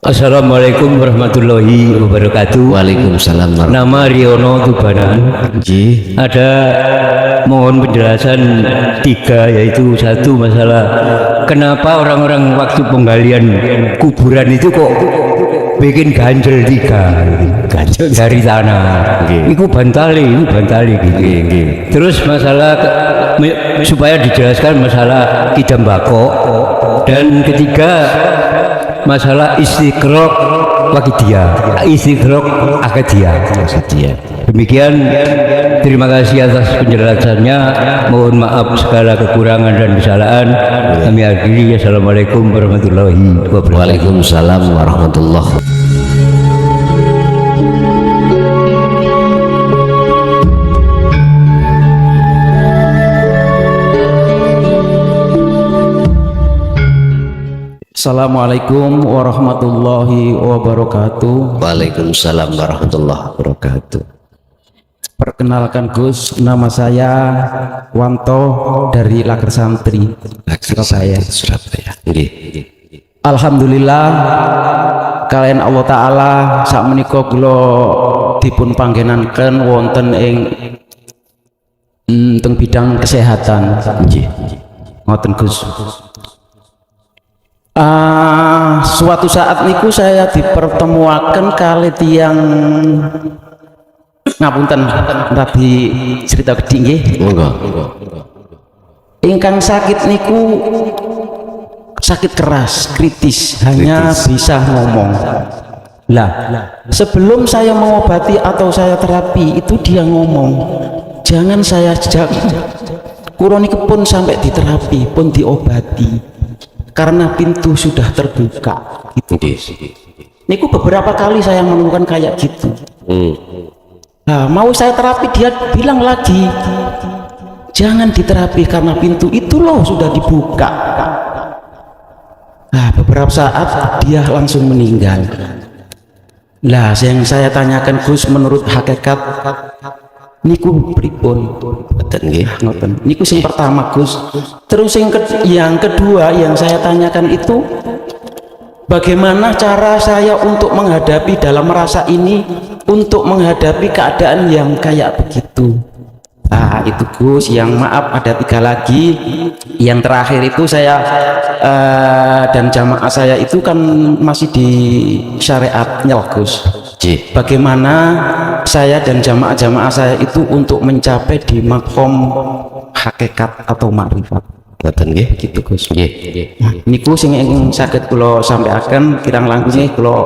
Assalamualaikum warahmatullahi wabarakatuh. Waalaikumsalam Nama Riono Tubanan. Ada mohon penjelasan 3, yaitu 1 masalah kenapa orang-orang waktu penggalian kuburan itu kok bikin ganjel 3 dari tanah. Itu bantali gitu. Terus masalah supaya dijelaskan masalah kidam bako, dan ketiga masalah istiqraq akadiyah. Demikian, terima kasih atas penjelasannya. Mohon maaf segala kekurangan dan kesalahan. Kami akhiri. Assalamualaikum warahmatullahi wabarakatuh. Waalaikumsalam warahmatullahi wabarakatuh. Assalamualaikum warahmatullahi wabarakatuh. Waalaikumsalam warahmatullahi wabarakatuh. Perkenalkan Gus, nama saya Wanto dari Lager Santri, Surabaya. Alhamdulillah kalian Allah Ta'ala sak menika kula dipun panggenaken wonten ing teng bidang kesehatan. Ngoten Gus. Suatu saat niku saya dipertemuakan kali tiang ngapunten rabi cerita gede nggih. Ingkang sakit niku sakit keras, kritis, hanya bisa ngomong. Lah, sebelum saya mengobati atau saya terapi itu dia ngomong. Jangan saya kurang niku pun sampai diterapi pun diobati. Karena pintu sudah terbuka gitu. Niku beberapa kali saya menemukan kayak gitu. Nah, mau saya terapi dia bilang lagi jangan diterapi karena pintu itu loh sudah dibuka. Nah, beberapa saat dia langsung meninggal. Lah, yang saya tanyakan Gus, menurut hakikat niku pripun? Ngoten. Niku sing pertama Gus. Terus yang kedua yang saya tanyakan itu bagaimana cara saya untuk menghadapi dalam rasa ini, untuk menghadapi keadaan yang kayak begitu. Itu Gus, yang maaf ada 3 lagi. Yang terakhir itu saya dan jamaah saya itu kan masih di syariatnya Gus. Bagaimana saya dan jamaah-jamaah saya itu untuk mencapai di makom hakikat atau makrifat. Ngoten nggih, gitu Gus. Niku sing saged kula sampaikan kirang langkung kula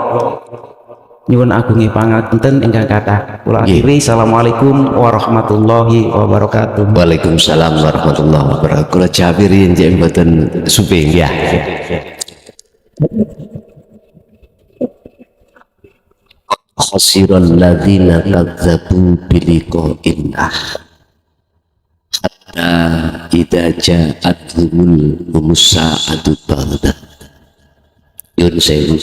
nyuwun agungi pangapunten ingkang kathah. Kula akhiri. Assalamualaikum warahmatullahi wabarakatuh. Waalaikumsalam warahmatullahi wabarakatuh. Kula jabiri njen mboten suping ya. Khasiral ladzina kadzdzabu biliqa'illah hatta idza ja'atuhumul musa'atu baghtah. Yun sewu.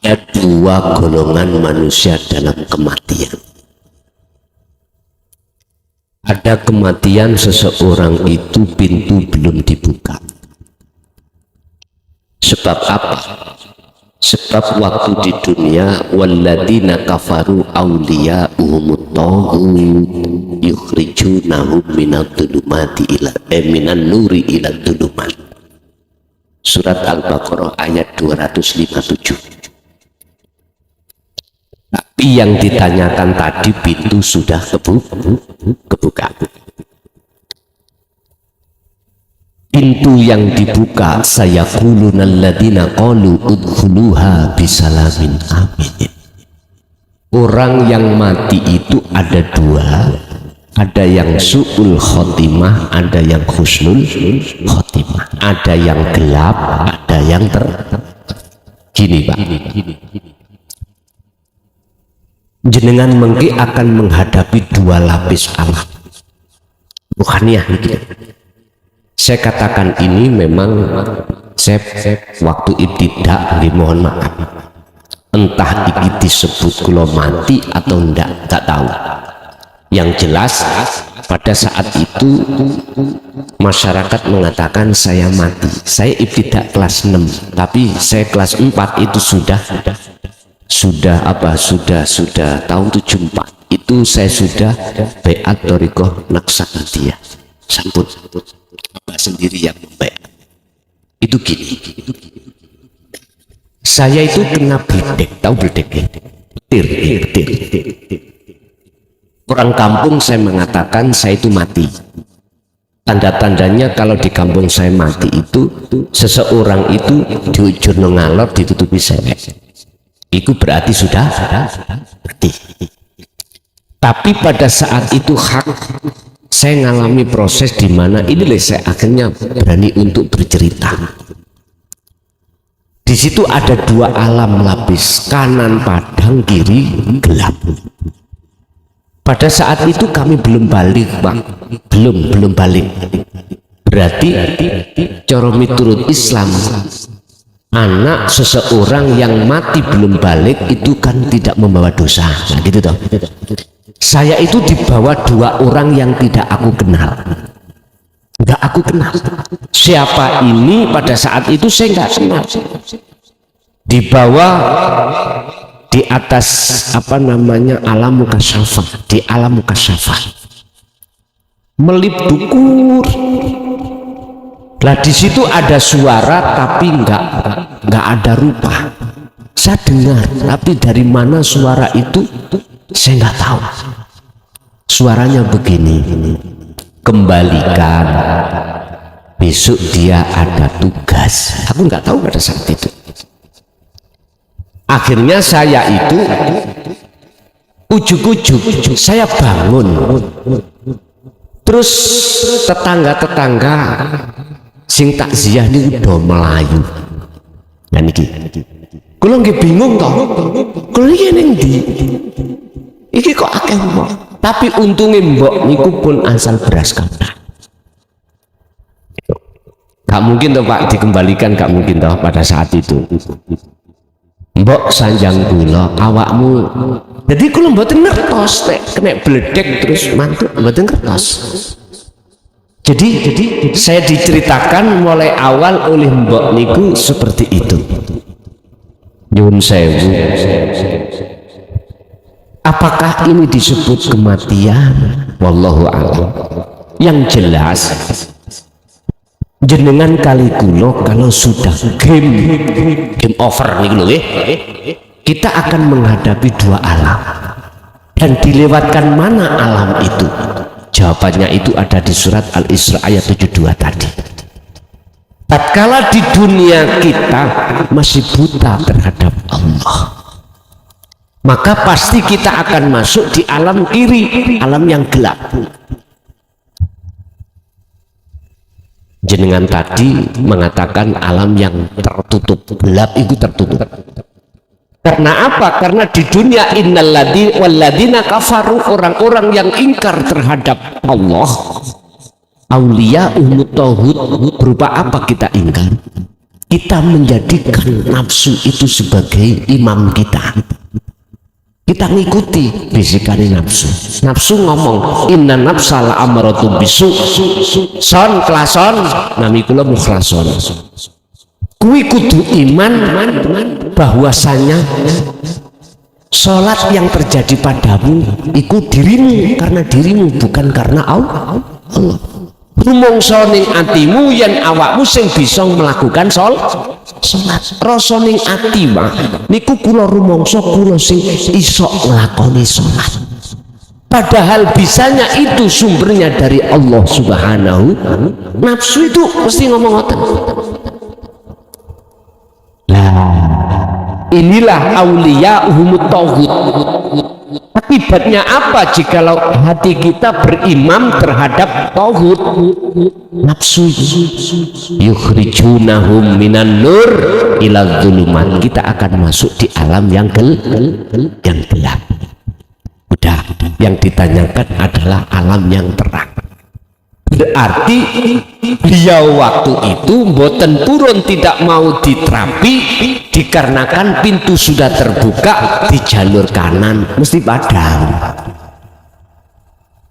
Ada 2 golongan manusia dalam kematian. Ada kematian seseorang itu pintu belum dibuka. Sebab apa? Sebab waktu di dunia walladzina kafaru awliya'uhumut taghut yukhrijunahum minadh-dhulumati ila minan nuri ila dhulumat. Surat Al-Baqarah ayat 257. Tapi yang ditanyakan tadi pintu sudah kebuka. Pintu yang dibuka, sayaquluna alladzina qalu udkhuluha bisalamin amin. Orang yang mati itu ada 2, ada yang su'ul khotimah, ada yang husnul khotimah, ada yang gelap, ada yang gini Pak. Jenengan mengki akan menghadapi 2 lapis alam. Bukannya gitu. Saya katakan ini memang saya waktu ibtidak, mohon maaf, entah ini disebut kula mati atau enggak tahu. Yang jelas pada saat itu masyarakat mengatakan saya mati. Saya ibtidak kelas 6, tapi saya kelas 4 itu sudah tahun 74 itu saya sudah baiat thariqah Naqsabandiyah. Sampun Bapak sendiri yang membaiat. Itu gini, saya itu kena bledek, tahu bledek? Petir. Orang kampung saya mengatakan saya itu mati. Tanda-tandanya kalau di kampung saya mati itu seseorang itu diujur ngalor ditutupi sewek. Itu berarti sudah mati. Tapi pada saat itu saya ngalami proses di mana inilah saya akhirnya berani untuk bercerita. Di situ ada dua alam lapis, kanan padang, kiri gelap. Pada saat itu kami belum balik, Pak. Belum balik. Berarti cara miturut Islam, anak seseorang yang mati belum balik itu kan tidak membawa dosa. Nah, gitu toh. Saya itu dibawa dua orang yang tidak aku kenal. Enggak aku kenal. Siapa ini pada saat itu saya enggak kenal. Dibawa di atas alam mukasyafah, di alam mukasyafah melip dukur. Lah di situ ada suara tapi enggak ada rupa. Saya dengar tapi dari mana suara itu saya enggak tahu. Suaranya begini, kembalikan, besok dia ada tugas. Aku enggak tahu pada saat itu. Akhirnya saya itu ujuk-ujuk saya bangun, terus tetangga-tetangga sing takziah ini udah melayu. Nah niki kula nggih bingung toh, kula iki ning ndi iki kok akeh mbok, tapi untungnya mbok niku pun asal beras kathah. Gak mungkin toh Pak dikembalikan, gak mungkin toh pada saat itu. Mbok sanjang kula awakmu, jadi kula mboten ngertos nek kena bledek terus mantuk, mboten ngertos. Jadi saya diceritakan mulai awal oleh mbok niku seperti itu. Nyuwun sewu, apakah ini disebut kematian? Wallahu a'lam. Yang jelas jenengan kali kulo kalau sudah game over nih lho, kita akan menghadapi dua alam, dan dilewatkan mana alam itu? Jawabannya itu ada di surat Al-Isra ayat 72 tadi. Tatkala di dunia kita masih buta terhadap Allah, maka pasti kita akan masuk di alam kiri, alam yang gelap. Jenengan tadi mengatakan alam yang tertutup, gelap itu tertutup. Karena apa? Karena di dunia walladzina kafaru, orang-orang yang ingkar terhadap Allah, aulia tauhid, berupa apa kita ingkar? Kita menjadikan nafsu itu sebagai imam kita. Kita ngikuti bisikan nafsu. Nafsu ngomong inna nafsa la'amratu bisu, son klason nami kula mukhlason. Kuwi kudu iman bahwasanya sholat yang terjadi padamu itu dirimu, karena dirimu bukan karena Allah. Rumangsa ning atimu yen awakmu sing bisa melakukan sholat. Rasa ning ati mah niku kula rumangsa kula sing iso nglakoni sholat. Padahal bisanya itu sumbernya dari Allah Subhanahu. Nafsu itu mesti ngomong ngoten. Lah inilah aulia uhumut tauhid. Akibatnya apa jikalau hati kita berimam terhadap tauhid? Nafsu yukhrijunahum minan nur ila dzulumat. Kita akan masuk di alam yang gelap. Udah, yang ditanyakan adalah alam yang terang. Berarti beliau waktu itu mboten purun tidak mau diterapi dikarenakan pintu sudah terbuka di jalur kanan mesti padang.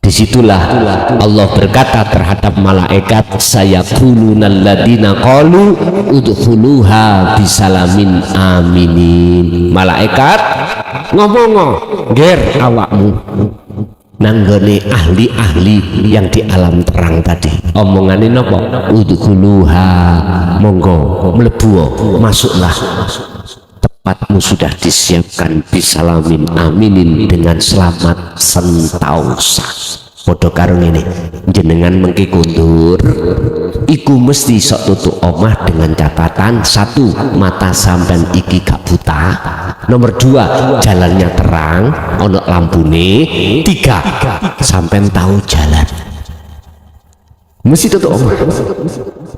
Disitulah Allah berkata terhadap malaikat, sayaqulunal ladina qalu udkhuluha bisalamin aminin. Malaikat ngomong ger awakmu nanggone ahli-ahli yang di alam terang tadi. Omongane napa? Udkhuluha, monggo mlebu, masuklah, tempatmu sudah disiapkan bisalamin aminin, dengan selamat sentosa. Podo karo ngene, jenengan mengki kundur iku mesti sok tutuk omah dengan catatan: satu, mata sampean iki gak buta; nomor dua, jalannya terang ono lampune; tiga, sampean tahu jalan, mesti tutuk omah.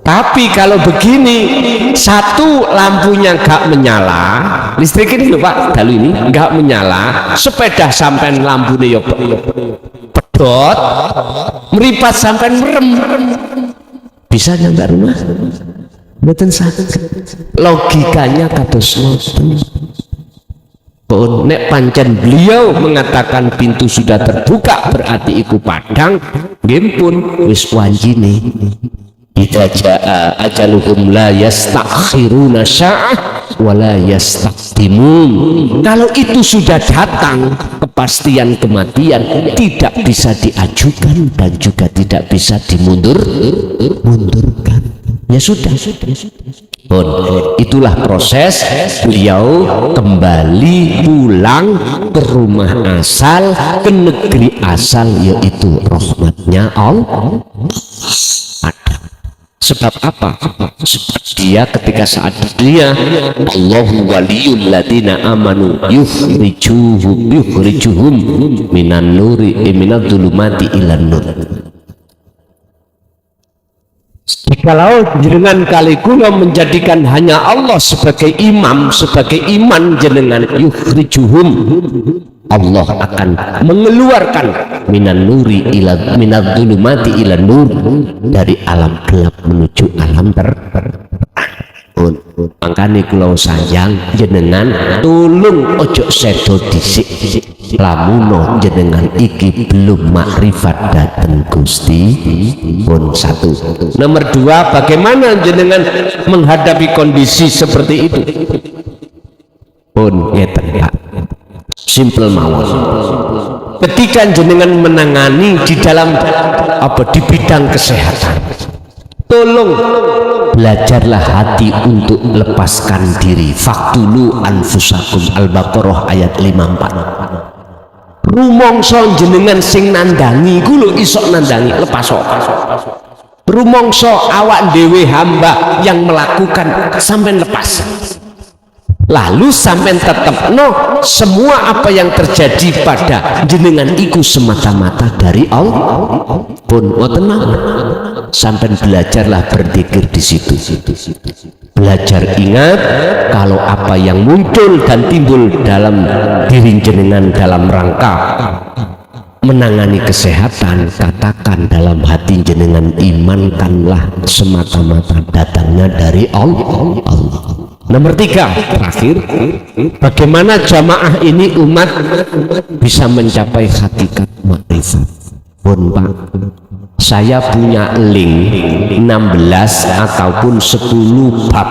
Tapi kalau begini, satu, lampunya gak menyala, listrik ini lho Pak, dalu ini gak menyala, sepeda sampean lampune yo pedot, meripat sampean merem, bisa nyampe rumah? Mboten saged. Logikanya kados ngoten. Pun nek pancen beliau mengatakan pintu sudah terbuka, berarti iku padang, nggih pun wis wanjine. Idza jaa ajaluhum la yastakhiruna sya'ah wa la yastaqdimun. Kalau itu sudah datang, kepastian kematian tidak bisa diajukan dan juga tidak bisa dimundurkan. Ya sudah. Bon, itulah proses beliau kembali pulang ke rumah asal, ke negeri asal, yaitu rahmatnya Allah. Sebab apa? Sebab dia ketika saat dia Allahu waliyul ladina amanu yukhrijuhum minan nuri minadh dhulumati ilan nur. Jikalau jenengan kali kula menjadikan hanya Allah sebagai imam, sebagai iman jenengan, yukhrijuhum, Allah akan mengeluarkan minan nuri ila minadh dhulumati ila nur, dari alam gelap menuju alam terang. Makanya kula sayang jenengan tulung ojo sedo dhisik, lamuno jenengan iki belum makrifat dateng Gusti pun. Satu. Nomor dua, bagaimana jenengan menghadapi kondisi seperti itu pun ngeten Pak, simple mawon. Ketika jenengan menangani di dalam di bidang kesehatan, tolong belajarlah hati untuk lepaskan diri. Faktulu anfusakum, Al-Baqarah ayat 54. Rumongso jenengan sing nandangi ku lho isok nandangi, lepas. Rumongso awak dewe hamba yang melakukan sampai lepas, lalu sampai tetap semua apa yang terjadi pada jenengan iku semata-mata dari Allah pun. Tenang, sampai belajarlah berzikir di situ. Belajar ingat kalau apa yang muncul dan timbul dalam diri jenengan dalam rangka menangani kesehatan, katakan dalam hati jenengan, imankanlah semata-mata datangnya dari Allah. Nomor tiga, terakhir, bagaimana jamaah ini umat bisa mencapai hakikat makrifat. Pun Pak, saya punya link 16 ataupun 10 bab.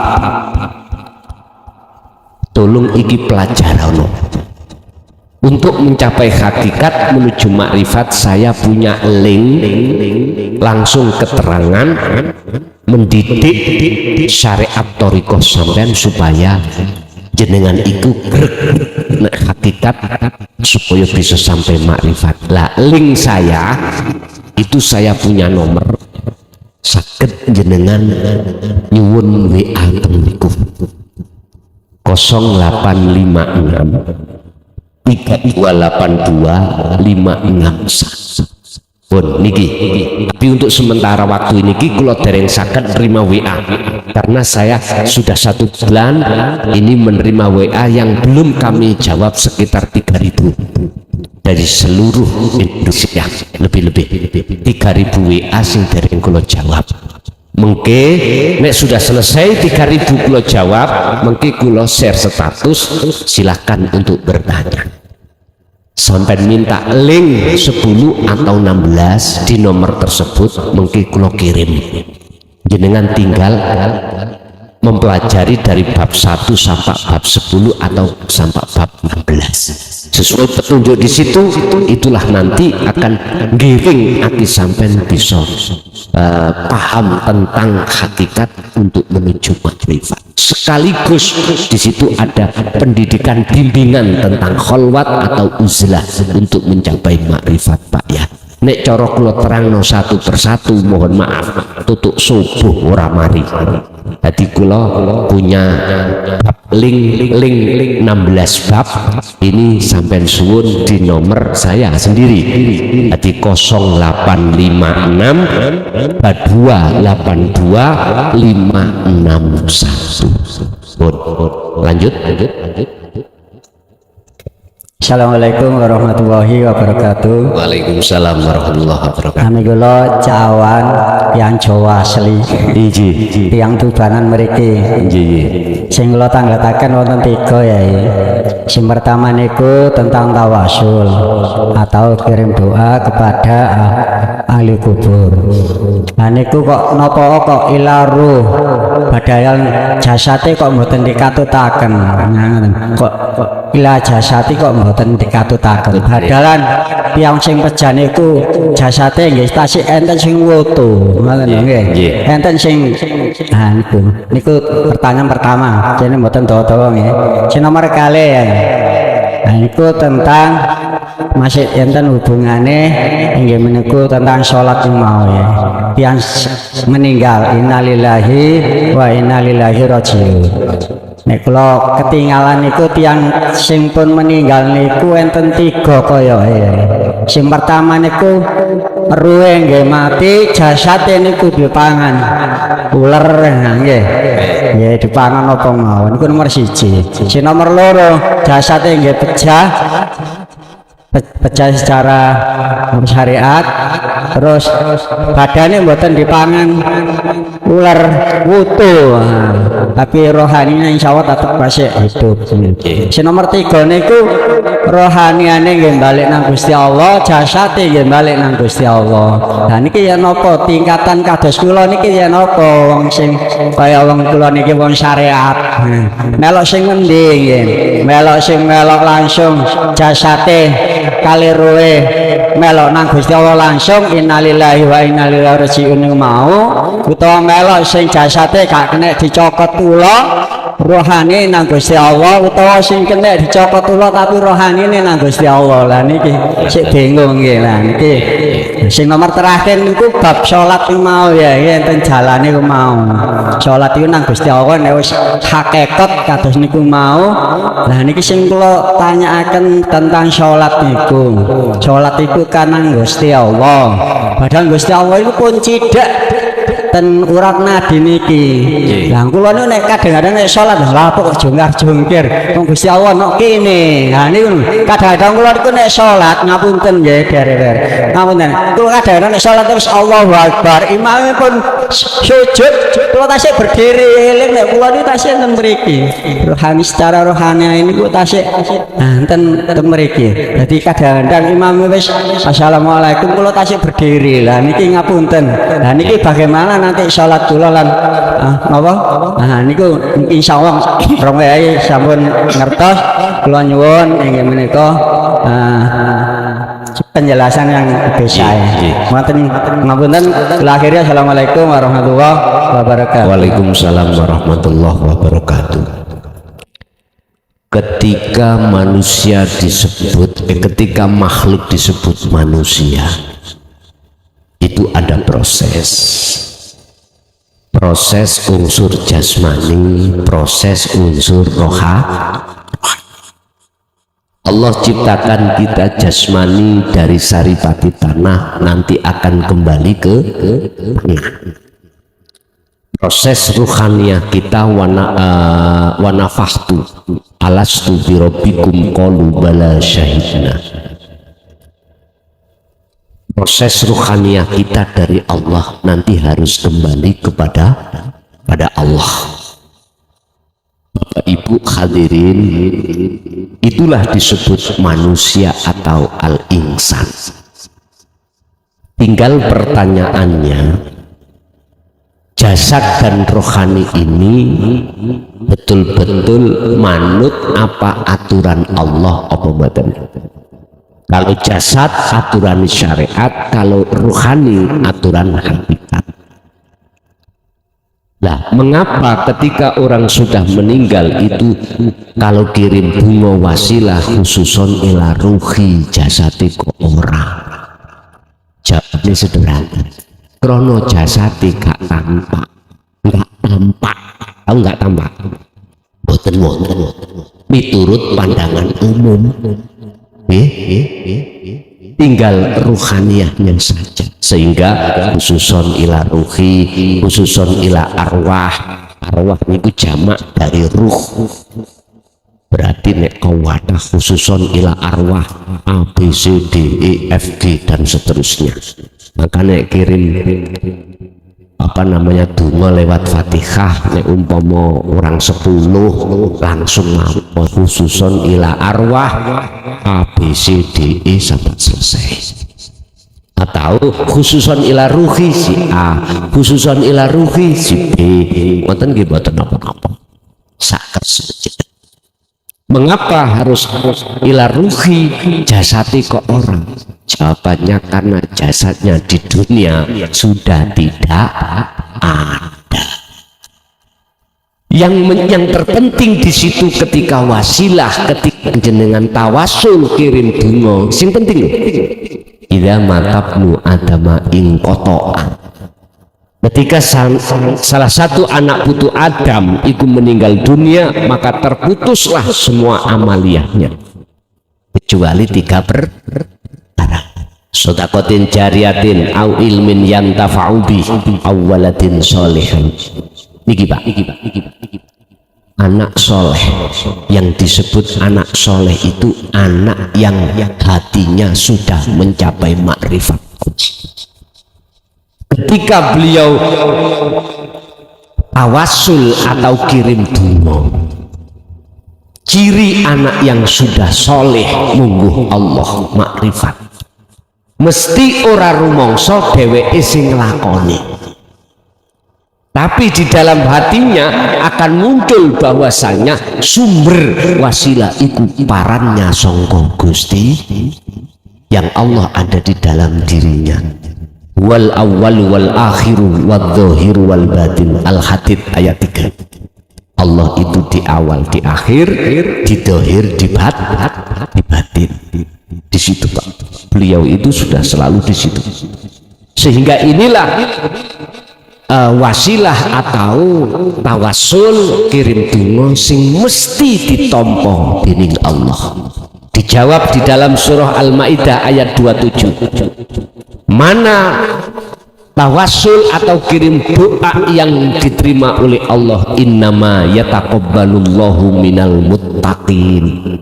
Tolong iki pelajaran untuk mencapai hakikat menuju makrifat. Saya punya link langsung keterangan mendidik syariat thariqah sampean supaya jenengan iku hakikat supaya bisa sampai makrifat. Lah link saya itu saya punya nomor, saged jenengan nyuwun WA tengniku 0856 3282 561 pun niki. Tapi untuk sementara waktu ini kula dereng saged nerima WA karena saya sudah 1 bulan ini menerima WA yang belum kami jawab sekitar 3000 dari seluruh Indonesia, lebih 3000 WA sing dereng kula jawab. Mengke nek sudah selesai 3000 kula jawab, mengke kula share status, silahkan untuk bertanya. sampai minta link 10 atau 16 di nomor tersebut mungkin kula kirim, jenengan tinggal mempelajari dari bab 1 sampai bab 10 atau sampai bab 16 sesuai petunjuk di situ. Itulah nanti akan giring hati sampean bisa paham tentang hakikat untuk menuju makrifat. Sekaligus di situ ada pendidikan bimbingan tentang kholwat atau uzlah untuk mencapai makrifat, Pak ya. Nek cara kula terangno satu persatu, mohon maaf tutuk subuh ora mari. Jadi kula punya link 16 bab ini sampai suwun di nomor saya sendiri. Jadi 0856 282 561. Lanjut. Assalamualaikum warahmatullahi wabarakatuh. Waalaikumsalam warahmatullahi wabarakatuh. Kami kula cawan yang Jawa asli, yang Tubanan mriki. Sing kula tanggataken wonten 3 ya. Sing pertama niku tentang tawasul atau kirim doa kepada ahli kubur. Nah niku kok napa kok ilaruh badayan jasate kok mboten dikatutaken. Kok ila jasati kok mboten dikatutaken. Badalan tiyang sing pejan niku jasate nggih tasih enten sing wutu. Ngoten nggih. Enten sing niku pertanyaan pertama. Jane mboten dawa-dawa nggih. Sing nomor kalih ya. Nah niku tentang masih enten hubungane inggih meniku tentang salat yang mau ya. Tiyang meninggal innalillahi wa inna ilaihi rajiun. Nek kula ketinggalan niku tiyang sing pun meninggal niku enten 3 kaya sing pertama niku ruhe nggih mati, jasate niku dipangan uler nggih. Nggih dipangan apa mawon niku nomor 1. Sing nomor 2 jasate nggih pecah secara syariat, terus badannya mboten dipangan ular wutu, tapi rohaninya insya Allah tetap masih hidup. Si nomor 3 niku rohaniane nggih balik nang Gusti Allah, jasate nggih balik nang Gusti Allah. Nah niki ya napa tingkatan kados kula niki ya napa wong sing kaya wong kula niki wong syariat. Melok sing ngendi nggih? Melok sing melok langsung jasate kali roe melok nang Gusti Allah langsung innalillahi wa inna ilaihi rajiun mau, utawa melok sing jasate gak kena dicokot kula rohani nang Gusti Allah, utawa sing kena dicokot kula tapi rohani nang Gusti Allah. Lah niki sik bingung nggih. Lah niki sing nomor terakhir niku bab salat mau ya enten jalane ku mau. Salat iku nang Gusti Allah nek wis hakikat kados niku mau. Lah niki sing kula tanyaaken tentang salat niku. Salat iku kanang Gusti Allah. Padahal Gusti Allah iku pun cidak ten urat nadi niki. Lah kula niku nek kadang-kadang nek salat lha kok jongkar-jongkir wong Gusti Allah nok kene. Nah niku kadang-kadang kula niku nek salat ngapunten nggih der-der. Ngapunten. Kula kadang-kadang nek salat terus Allahu Akbar, imame pun sujud, kula tasih berdiri eling nek kula niku tasih enten mriki. Rohani secara rohani niku tasih enten mriki. Dadi kadang-kadang imam wis assalamualaikum kula tasih berdiri. Lah niki ngapunten. Lah niki bagaimana nanti salat kula lan napa? Nah niku insyaallah rong wae sampun ngertos. Kula nyuwun inggih menika penjelasan yang bisa. Ngoten ngapunten. Akhirnya assalamualaikum warahmatullahi wabarakatuh. Waalaikumsalam warahmatullahi wabarakatuh. Ketika manusia disebut, ketika makhluk disebut manusia, itu ada proses unsur jasmani, proses unsur Allah ciptakan kita jasmani dari saripati tanah, nanti akan kembali ke tanah. Proses ruhaniyah kita wanafahtu alastu birabbikum qalu bala syahidna. Proses ruhaniyah kita dari Allah nanti harus kembali kepada Allah. Bapak Bapak Ibu hadirin, itulah disebut manusia atau al-insan. Tinggal pertanyaannya, jasad dan rohani ini betul-betul manut apa aturan Allah apa mboten? Kalau jasad aturan syariat, kalau rohani aturan hakikat. Nah, mengapa ketika orang sudah meninggal itu kalau kirim bunga wasilah khususon ila ruhi jasati kok ora? Jawabnya sederhana, krono jasati gak tampak, tahu nggak tampak? Boten miturut pandangan umum, tinggal ruhaniyahnya saja. Sehingga khususon ila ruhi, khususon ila arwah. Arwah itu jamak dari ruh, berarti nek kawadah khususon ila arwah A, B, C, D, E, F, G dan seterusnya. Makanya kirim apa namanya donga lewat Fatihah nek umpama orang 10 langsung mau khususon ila arwah A, B, C, D, E sampai selesai. Atau khususon ila ruhi si A, khususon ila ruhi si B, ngoten nggih mboten napa-napa. Sakit saja. Mengapa harus ila ruhi jasati kok orang? Jawabannya karena jasadnya di dunia sudah tidak ada. Yang terpenting di situ ketika wasilah, ketika jenengan tawasul kirim bunga, sing penting idza matabnu adama ing kotoa. Ketika salah satu anak putu Adam itu meninggal dunia, maka terputuslah semua amaliyahnya kecuali 3 perkara: sedekatin jariyatin au ilmin yantafa'u bi aw waladin sholihin. Niki Pak, anak soleh. Yang disebut anak soleh itu anak yang hatinya sudah mencapai makrifat. Ketika beliau tawasul atau kirim donga, ciri anak yang sudah soleh mungguh Allah makrifat, mesti ora rumangsa dheweke sing nglakoni, tapi di dalam hatinya akan muncul bahwasanya sumber wasilah itu parannya sangka Gusti yang Allah ada di dalam dirinya. Wal awwal wal akhiru wal dhahir wal batin. Al-Hadid ayat 3. Allah itu di awal, di akhir, di dhahir, di batin. Di situ Pak, beliau itu sudah selalu di situ. Sehingga inilah wasilah atau tawasul kirim donga sing mesti ditampa dening Allah. Dijawab di dalam surah Al-Maidah ayat 27. Mana tawasul atau kirim doa yang diterima oleh Allah? Innama yataqabbalullahu minal muttaqin.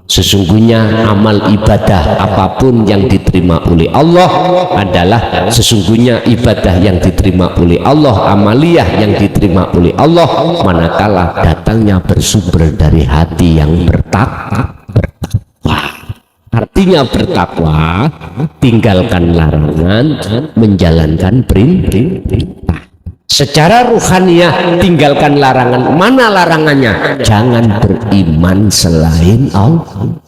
Sesungguhnya amal ibadah apapun yang diterima oleh Allah adalah sesungguhnya ibadah yang diterima oleh Allah, amaliyah yang diterima oleh Allah manakala datangnya bersumber dari hati yang bertakwa. Artinya bertakwa, tinggalkan larangan, menjalankan perintah. Secara ruhaniyah tinggalkan larangan. Mana larangannya? Jangan beriman selain Allah.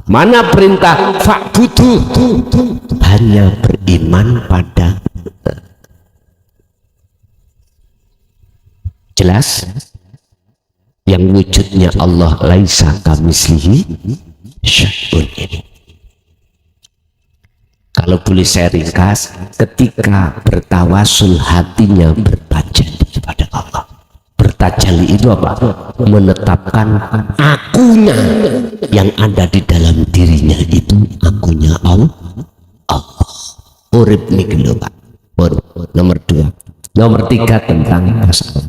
Mana perintah? Fa'budu, hanya beriman pada. Jelas? Yang wujudnya Allah laisa kamitslihi syai'un. Kalau boleh saya ringkas, ketika bertawasul hatinya bertajalli kepada Allah. Bertajalli itu apa? Menetapkan akunya yang ada di dalam dirinya itu akunya Allah. Urip niki lho Pak. Nomor 2. Nomor 3 tentang masalah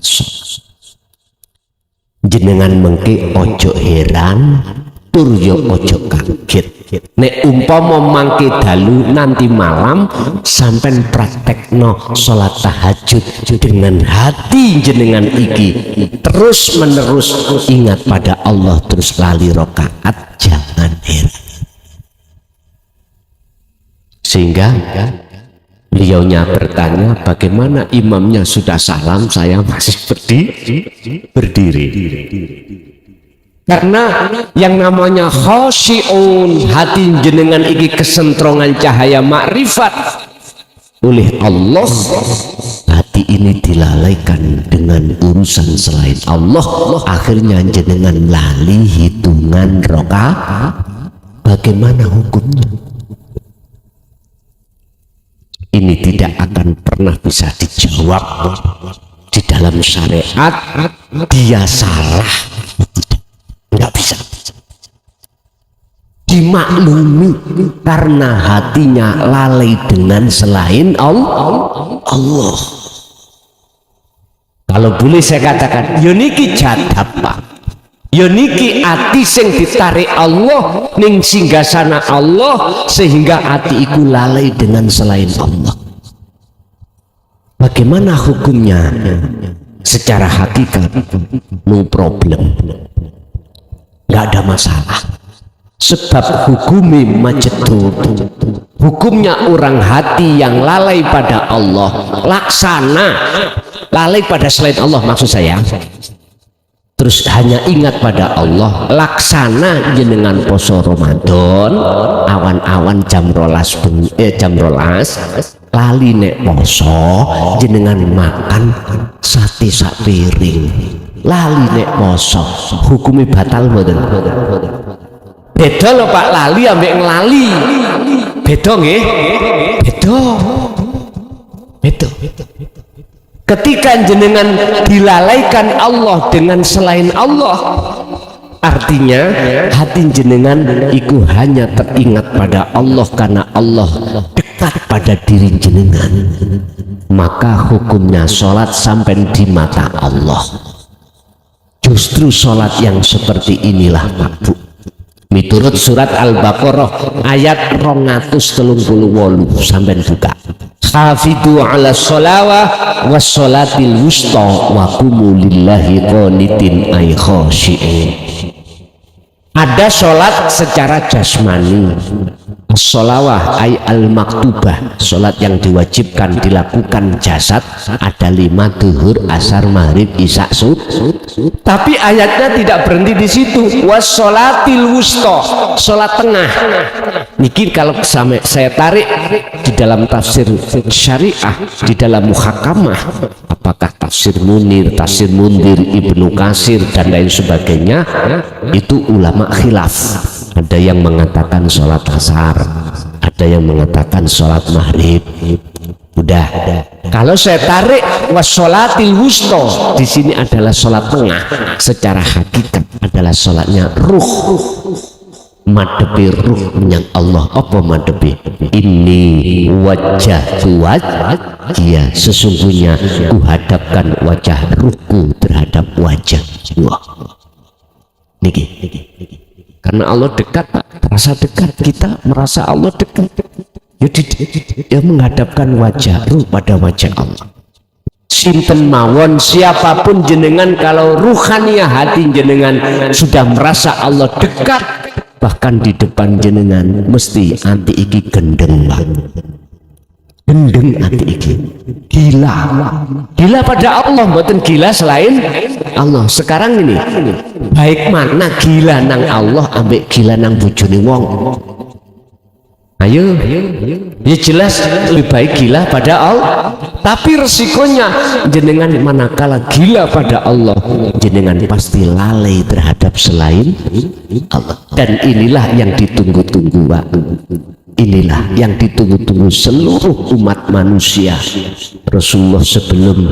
jenengan mengke ojo heran tur yo ojo kaget. Nek umpama mangke dalu nanti malam sampai praktekno sholat tahajud dengan hati jenengan iki terus menerus ingat pada Allah terus lali rokaat, jangan heran. Sehingga beliaunya bertanya, bagaimana imamnya sudah salam saya masih berdiri. Karena yang namanya khosyi'un, hati jenengan iki kesentrongan cahaya makrifat oleh Allah, hati ini dilalaikan dengan urusan selain Allah, akhirnya jenengan lali hitungan rokaat. Bagaimana hukumnya? Ini tidak akan pernah bisa dijawab di dalam syariat. Dia salah, nggak bisa dimaklumi karena hatinya lalai dengan selain Allah. Kalau boleh saya katakan, yoniki jadab Pak, yoniki hati sing ditarik Allah ning singgasana Allah sehingga hati iku lalai dengan selain Allah. Bagaimana hukumnya? Secara hakikat no problem, nggak ada masalah. Sebab hukumi majedud, hukumnya orang hati yang lalai pada Allah, laksana lalai pada selain Allah maksud saya, terus hanya ingat pada Allah, laksana jenengan poso Ramadan awan-awan jam rolas lali nek poso jenengan makan sate sak piring, lali nek poso hukumi batal mboten? Beda lho Pak, lali ambek ngelali beda nggih, beda. Ketika jenengan dilalaikan Allah dengan selain Allah, artinya hati jenengan iku hanya teringat pada Allah karena Allah dekat pada diri jenengan, maka hukumnya sholat sampai di mata Allah. Justru sholat yang seperti inilah Pak Bu, miturut surat Al-Baqarah ayat 238 sampai buka, hafidu ala sholawah was sholatil wusta wa qumu lillahi qanitin ay khosyi'in. Ada sholat secara jasmani, sholawah ay al-maktubah, sholat yang diwajibkan dilakukan jasad, ada 5 duhur, asar, maghrib, isya, subuh. Tapi ayatnya tidak berhenti di situ, was sholatil wusta, sholat tengah. Niki kalau saya tarik di dalam tafsir syariah, di dalam muhakamah, apakah tafsir Munir, tafsir Mundir, Ibnu Katsir dan lain sebagainya, itu ulama khilaf. Ada yang mengatakan sholat asar, ada yang mengatakan sholat maghrib. Udah. Kalau saya tarik wassolatil wusta, di sini adalah sholat tengah. Secara hakikat adalah sholatnya ruh, madepi ruh menyang Allah. Apa madepi? Ini wajah wajah, sesungguhnya kuhadapkan wajah ruhku terhadap wajah Allah. Niki. Karena Allah dekat, terasa dekat, kita merasa Allah dekat. Ya menghadapkan wajah ruh pada wajah Allah. Sinten mawon siapapun jenengan, kalau ruhania hati jenengan sudah merasa Allah dekat, bahkan di depan jenengan mesti anti iki gendeng banget. Gendeng anti iki, gila pada Allah, mboten gila selain Allah. Sekarang ini baik mana gila nang Allah ambek gila nang bojone wong? Ayo, ya jelas lebih baik gila pada Allah. Tapi resikonya jenengan manakala gila pada Allah, jenengan pasti lalai terhadap selain Allah. Dan inilah yang ditunggu-tunggu Pak. Inilah yang ditunggu-tunggu seluruh umat manusia. Rasulullah sebelum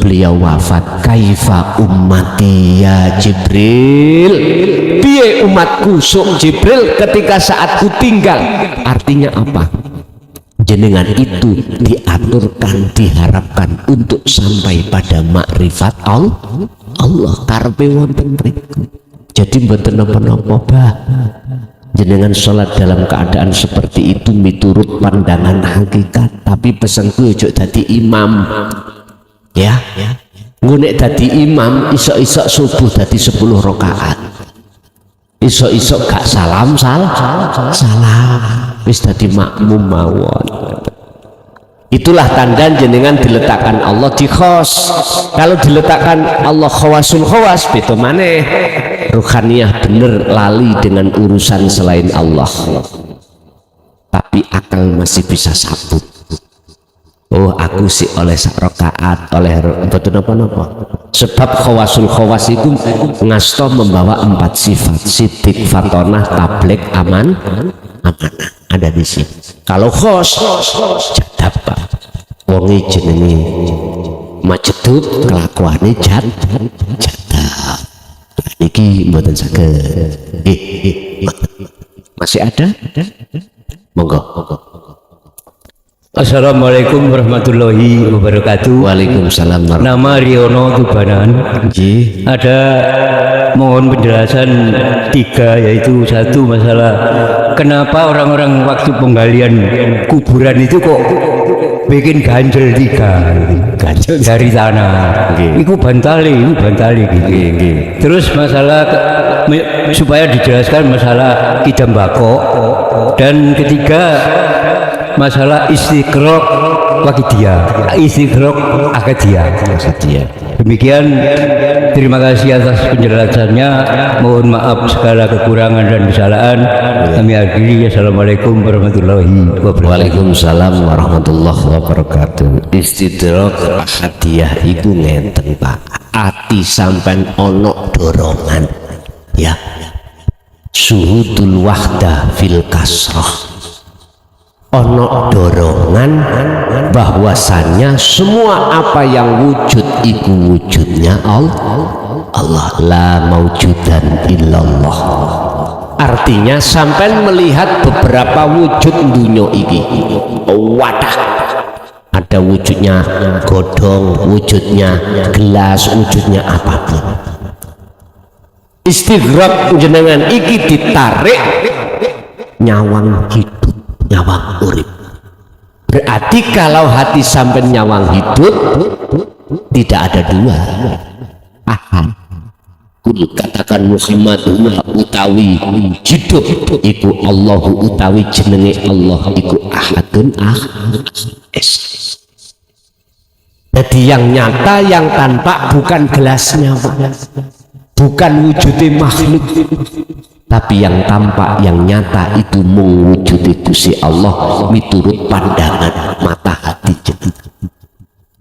beliau wafat, kaifa ummati ya Jibril, piye umatku sok Jibril ketika saat ku tinggal. Artinya apa? Jenengan itu diaturkan, diharapkan untuk sampai pada makrifat Allah, karepe wonten mriku. Jadi mboten napa-napa Bah, jenengan sholat dalam keadaan seperti itu miturut pandangan hakikat, tapi pesanku ojo dadi imam ya. Ngunek dadi imam isok-isok subuh dadi 10 rakaat, isok-isok gak salam wis dadi makmum mawon. Itulah tanda jenengan diletakkan Allah di khos. Kalau diletakkan Allah khawasul khawas beda maneh. Ruhaniyah bener lali dengan urusan selain Allah, tapi akal masih bisa sabut. Oh aku sih oleh sak rakaat, oleh betul napa-napa. Sebab khawasul khawas itu ngasto membawa 4 sifat: sidik, fatonah, tablek, amanah. Ada di sini. Kalau khos jadab Pak, wonge jenenge majedut, kelakuane jadab. Niki mboten saged. Masih ada? Monggo. Assalamualaikum warahmatullahi wabarakatuh. Waalaikumsalam warahmatullahi. Nama Riono Tubanan. Nggih. Ada mohon penjelasan 3, yaitu 1 masalah kenapa orang-orang waktu penggalian kuburan itu kok bikin ganjel 3 ganjel dari tanah. Itu bantali gitu. Terus masalah supaya dijelaskan masalah kidambako, dan ketiga masalah istiqraq wakidiyah, istiqraq akadiyah. Demikian, terima kasih atas penjelasannya. Mohon maaf segala kekurangan dan kesalahan. Kami akhiri. Assalamualaikum warahmatullahi wabarakatuh. Waalaikumsalam warahmatullahi wabarakatuh. Istiqraq akadiyah itu ngenten Pak, ati sampai ono dorongan ya, suhudul wahdah fil kasrah, ono dorongan bahwasannya semua apa yang wujud itu wujudnya Allah, la maujudan illallah. Artinya sampai melihat beberapa wujud dunia ini, wadah, ada wujudnya godong, wujudnya gelas, wujudnya apapun. Istighraq jenengan iki ditarik nyawang hidup, nyawang urip. Berarti kalau hati sampai nyawang hidup tidak ada 2. Ahad. Katakan Muhammad utawi hidup iku Allahu utawi jenenge Allah iku ahadun Jadi yang nyata, yang tanpa bukan gelasnya, bukan wujudnya makhluk, tapi yang tampak, yang nyata itu mewujudi Gusti Allah miturut pandangan mata hati jadi.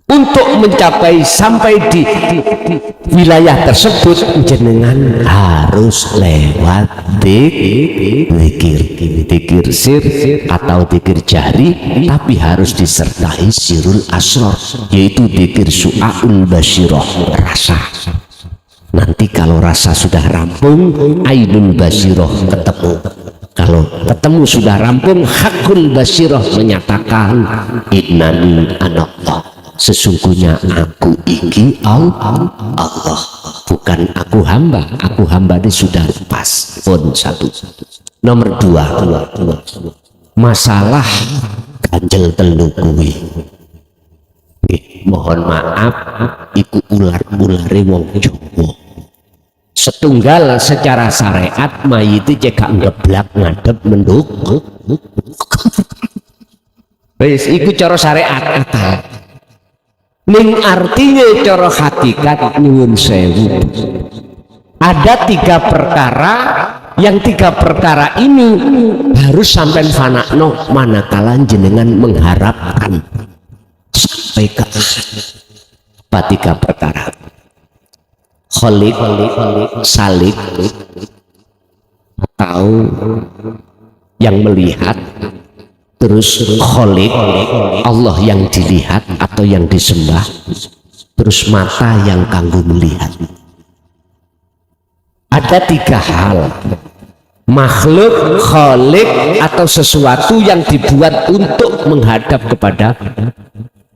Untuk mencapai sampai di wilayah tersebut jenengan harus lewat zikir sir atau zikir jahri, tapi harus disertai sirul asrar, yaitu zikir su'aul basyirah, rasa. Nanti kalau rasa sudah rampung, ainul basyirah ketemu. Kalau ketemu sudah rampung, hakul basyirah menyatakan innani anallah, sesungguhnya aku iki Allah, bukan aku hamba. Aku hamba ini sudah lepas. Pun 1. Nomor 2, masalah ganjel telu kuwi. Mohon maaf, iku ular-ulare wong Jawa. Setunggal secara syariat mayit cekak ngeblak ngadep menduk. Wis iku cara syariat akal. Ning artinya cara hakikat nyuwun sewu. Ada 3 perkara, yang 3 perkara ini harus sampai fanakno manakala jenengan mengharapkan sampai ke apa 3 perkara? Khaliq, salik, atau yang melihat. Terus khaliq, Allah yang dilihat atau yang disembah. Terus mata yang kanggo melihat. Ada 3 hal, makhluk, khaliq, atau sesuatu yang dibuat untuk menghadap kepada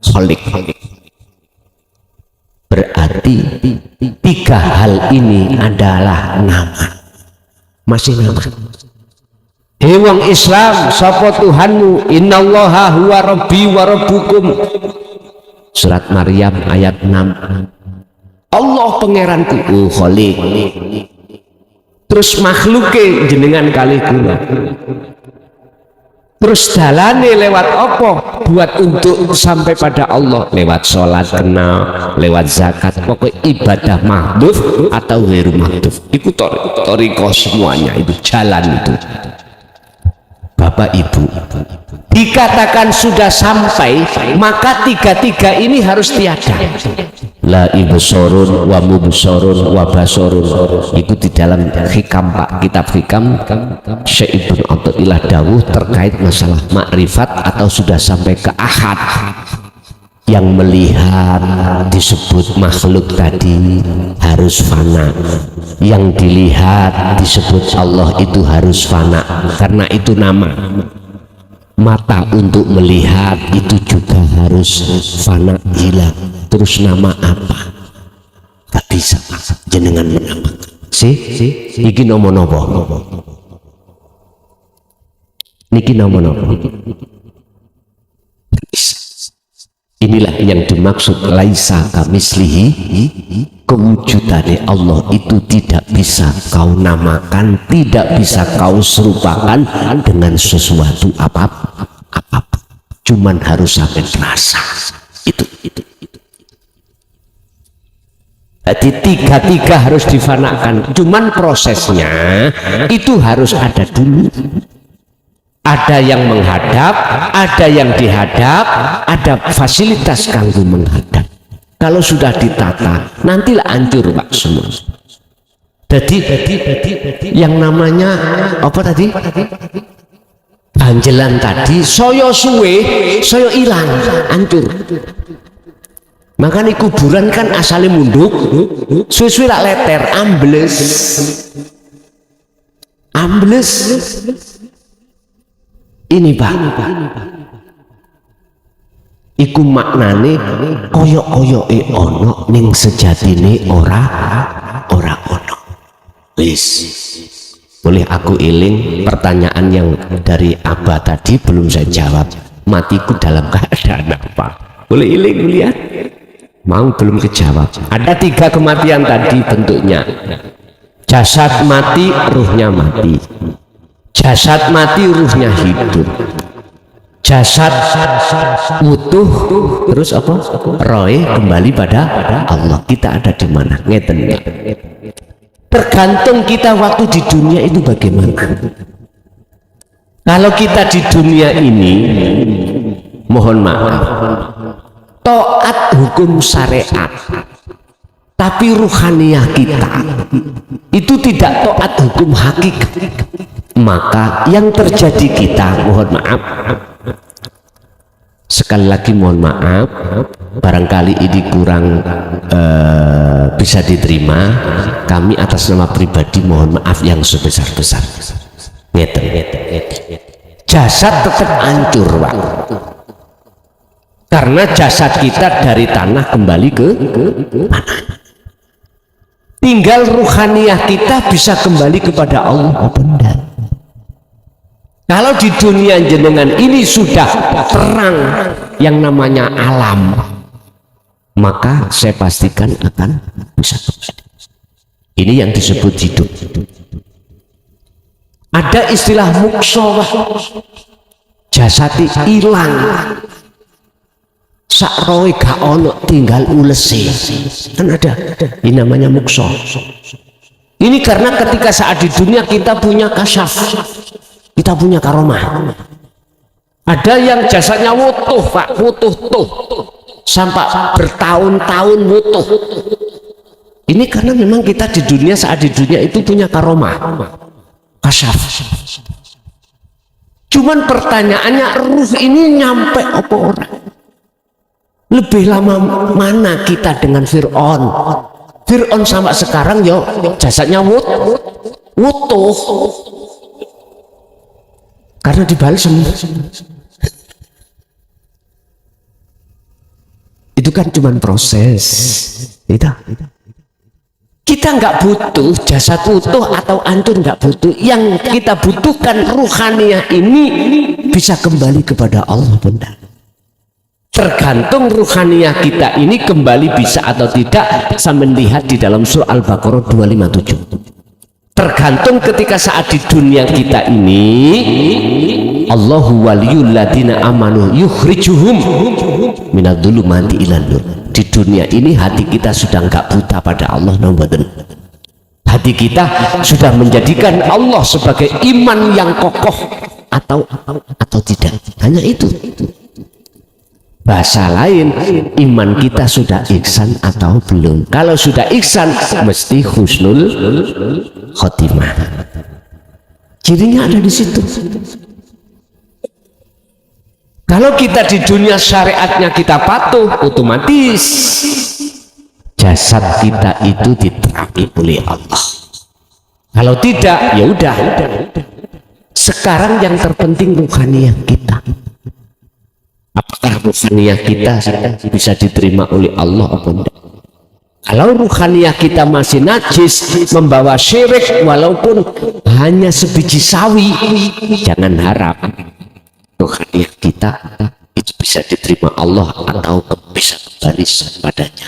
khaliq. Berarti 3 hal ini adalah nama. Masih nama. Hei wong Islam, sapa Tuhanmu? Innallaha huwa rabbi wa rabbukum. Surat Maryam ayat 6. Allah pangeranku, oh Khalik. Terus makhluke jenengan kali kula. Terus dalane lewat apa? Buat untuk sampai pada Allah, lewat sholat kenal, lewat zakat, pokoknya ibadah mahdhuf atau ghairu mahdhuf. Itu toriko semuanya, itu jalan itu. Bapak Ibu, dikatakan sudah sampai, maka tiga-tiga ini harus tiada. La ibsorun wa mubsorun wa basorun. Itu di dalam hikam Pak, kitab hikam Syekh Ibnu Athaillah dawuh terkait masalah makrifat atau sudah sampai ke ahad. Yang melihat disebut makhluk tadi harus fana, yang dilihat disebut Allah itu harus fana, karena itu nama. Mata untuk melihat itu juga harus fana, hilang. Terus nama apa? Gak bisa jenengan menamakan. Iki nomo nopo. Niki nomo nopo. Inilah yang dimaksud laisa kamislihi, kewujudannya Allah itu tidak bisa kau namakan, tidak bisa kau serupakan dengan sesuatu apapun. Cuman harus sampai terasa. Itu. Jadi tiga-tiga harus difanakan. Cuman prosesnya itu harus ada dulu. Ada yang menghadap, ada yang dihadap, ada fasilitas kanggo menghadap. Kalau sudah ditata, nantilah hancur Pak semua. Jadi yang namanya apa tadi? Ganjelan tadi, soyo suwe, soyo ilang, hancur. Makanya kuburan kan asalnya munduk, suwe-suwe lak leter, ambles. Ini Pak, iku maknane koyok-koyoke ono ning sejatine ora ono. Wis. Boleh aku iling pertanyaan yang dari Abah tadi belum saya jawab. Matiku dalam keadaan apa? Boleh iling lihat? Mau belum kejawab. Ada 3 kematian tadi bentuknya. Jasad mati, ruhnya mati. Jasad mati, ruhnya hidup. Jasad utuh, terus apa? Roh kembali pada Allah. Kita ada di mana? Ngeten ya. Tergantung kita waktu di dunia itu bagaimana. Kalau kita di dunia ini, mohon maaf, taat hukum syariat, tapi ruhaniyah kita itu tidak taat hukum hakikat, maka yang terjadi kita, mohon maaf, sekali lagi mohon maaf, barangkali ini kurang bisa diterima, kami atas nama pribadi mohon maaf yang sebesar-besar. Jasad tetap hancur Pak, karena jasad kita dari tanah kembali ke mana. Tinggal ruhaniyah kita bisa kembali kepada Allah. Benar. Kalau di dunia jenengan ini sudah terang yang namanya alam, maka saya pastikan akan bisa kembali. Ini yang disebut hidup. Ada istilah mukso, jasati hilang, sak roe gak ono, tinggal ulesi. Kan ada. Ini namanya mukso. Ini karena ketika saat di dunia kita punya kasyaf, kita punya karomah. Ada yang jasadnya wutuh Pak, wutuh sampai bertahun-tahun wutuh. Ini karena memang kita di dunia, saat di dunia itu punya karomah, kasyaf. Cuman pertanyaannya, ruh ini nyampe apa orang? Lebih lama mana kita dengan Fir'aun? Fir'aun sampai sekarang yo jasadnya wutuh. Karena dibalsem. Itu kan cuman proses. Kita nggak butuh jasad utuh atau hancur, nggak butuh. Yang kita butuhkan ruhaniyah ini bisa kembali kepada Allah, benar. Tergantung ruhaniyah kita ini kembali bisa atau tidak. Saya melihat di dalam surah Al-Baqarah 257. Tergantung ketika saat di dunia kita ini, Allahu waliyul ladina amanu yukhrijuhum minadh-dhulumati ilan nur. Di dunia ini hati kita sudah nggak buta pada Allah, hati kita sudah menjadikan Allah sebagai iman yang kokoh atau tidak. Hanya itu. Bahasa lain, iman kita sudah ihsan atau belum. Kalau sudah ihsan, mesti husnul khotimah. Cirinya ada di situ. Kalau kita di dunia syariatnya kita patuh, otomatis jasad kita itu diterapi oleh Allah. Kalau tidak, ya udah. Sekarang yang terpenting ruhaniyah kita. Apakah ruhaniyah kita bisa diterima oleh Allah atau tidak? Kalau ruhaniyah kita masih najis, membawa syirik walaupun hanya sebiji sawi, jangan harap ruhaniyah kita itu bisa diterima Allah atau bisa kembali padanya.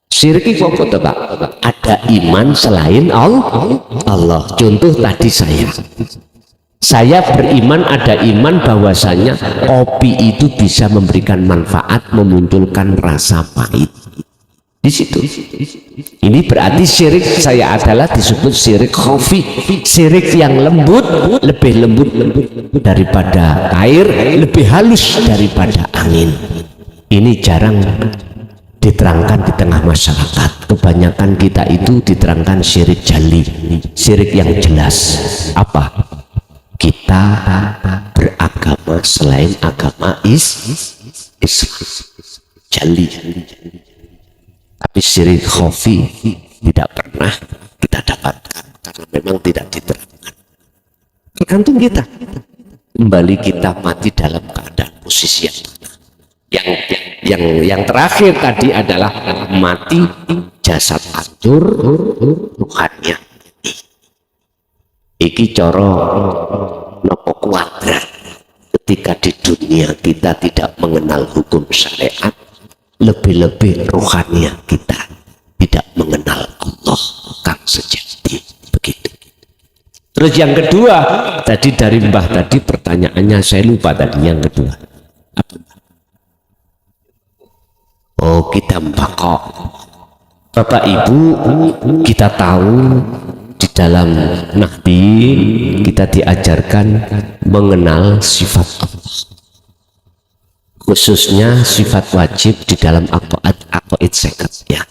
Syirik itu apa, Pak? Ada iman selain Allah. Contoh tadi saya beriman, ada iman bahwasanya kopi itu bisa memberikan manfaat, memunculkan rasa pahit. Di situ. Ini berarti syirik saya adalah disebut syirik khafi, syirik yang lembut, lebih lembut daripada air, lebih halus daripada angin. Ini jarang diterangkan di tengah masyarakat. Kebanyakan kita itu diterangkan syirik jali, syirik yang jelas. Apa? Kita beragama selain agama Islam, jali. Tapi syirik khafi tidak pernah kita dapatkan karena memang tidak diterangkan. Tergantung kita. Kembali kita mati dalam keadaan posisi yang terakhir tadi adalah mati jasad hancur, ruhannya. Iki coro nopo kuadrat. Ketika di dunia kita tidak mengenal hukum syariat, lebih-lebih ruhaniyah kita tidak mengenal Allah kang sejati. Begitu. Terus yang kedua, tadi dari Mbah tadi pertanyaannya saya lupa tadi yang kedua. Apa? Oh, kita mbakok. Bapak Ibu, kita tahu di dalam Nahdi kita diajarkan mengenal sifat Allah. Khususnya sifat wajib di dalam aqaid sekat, ya.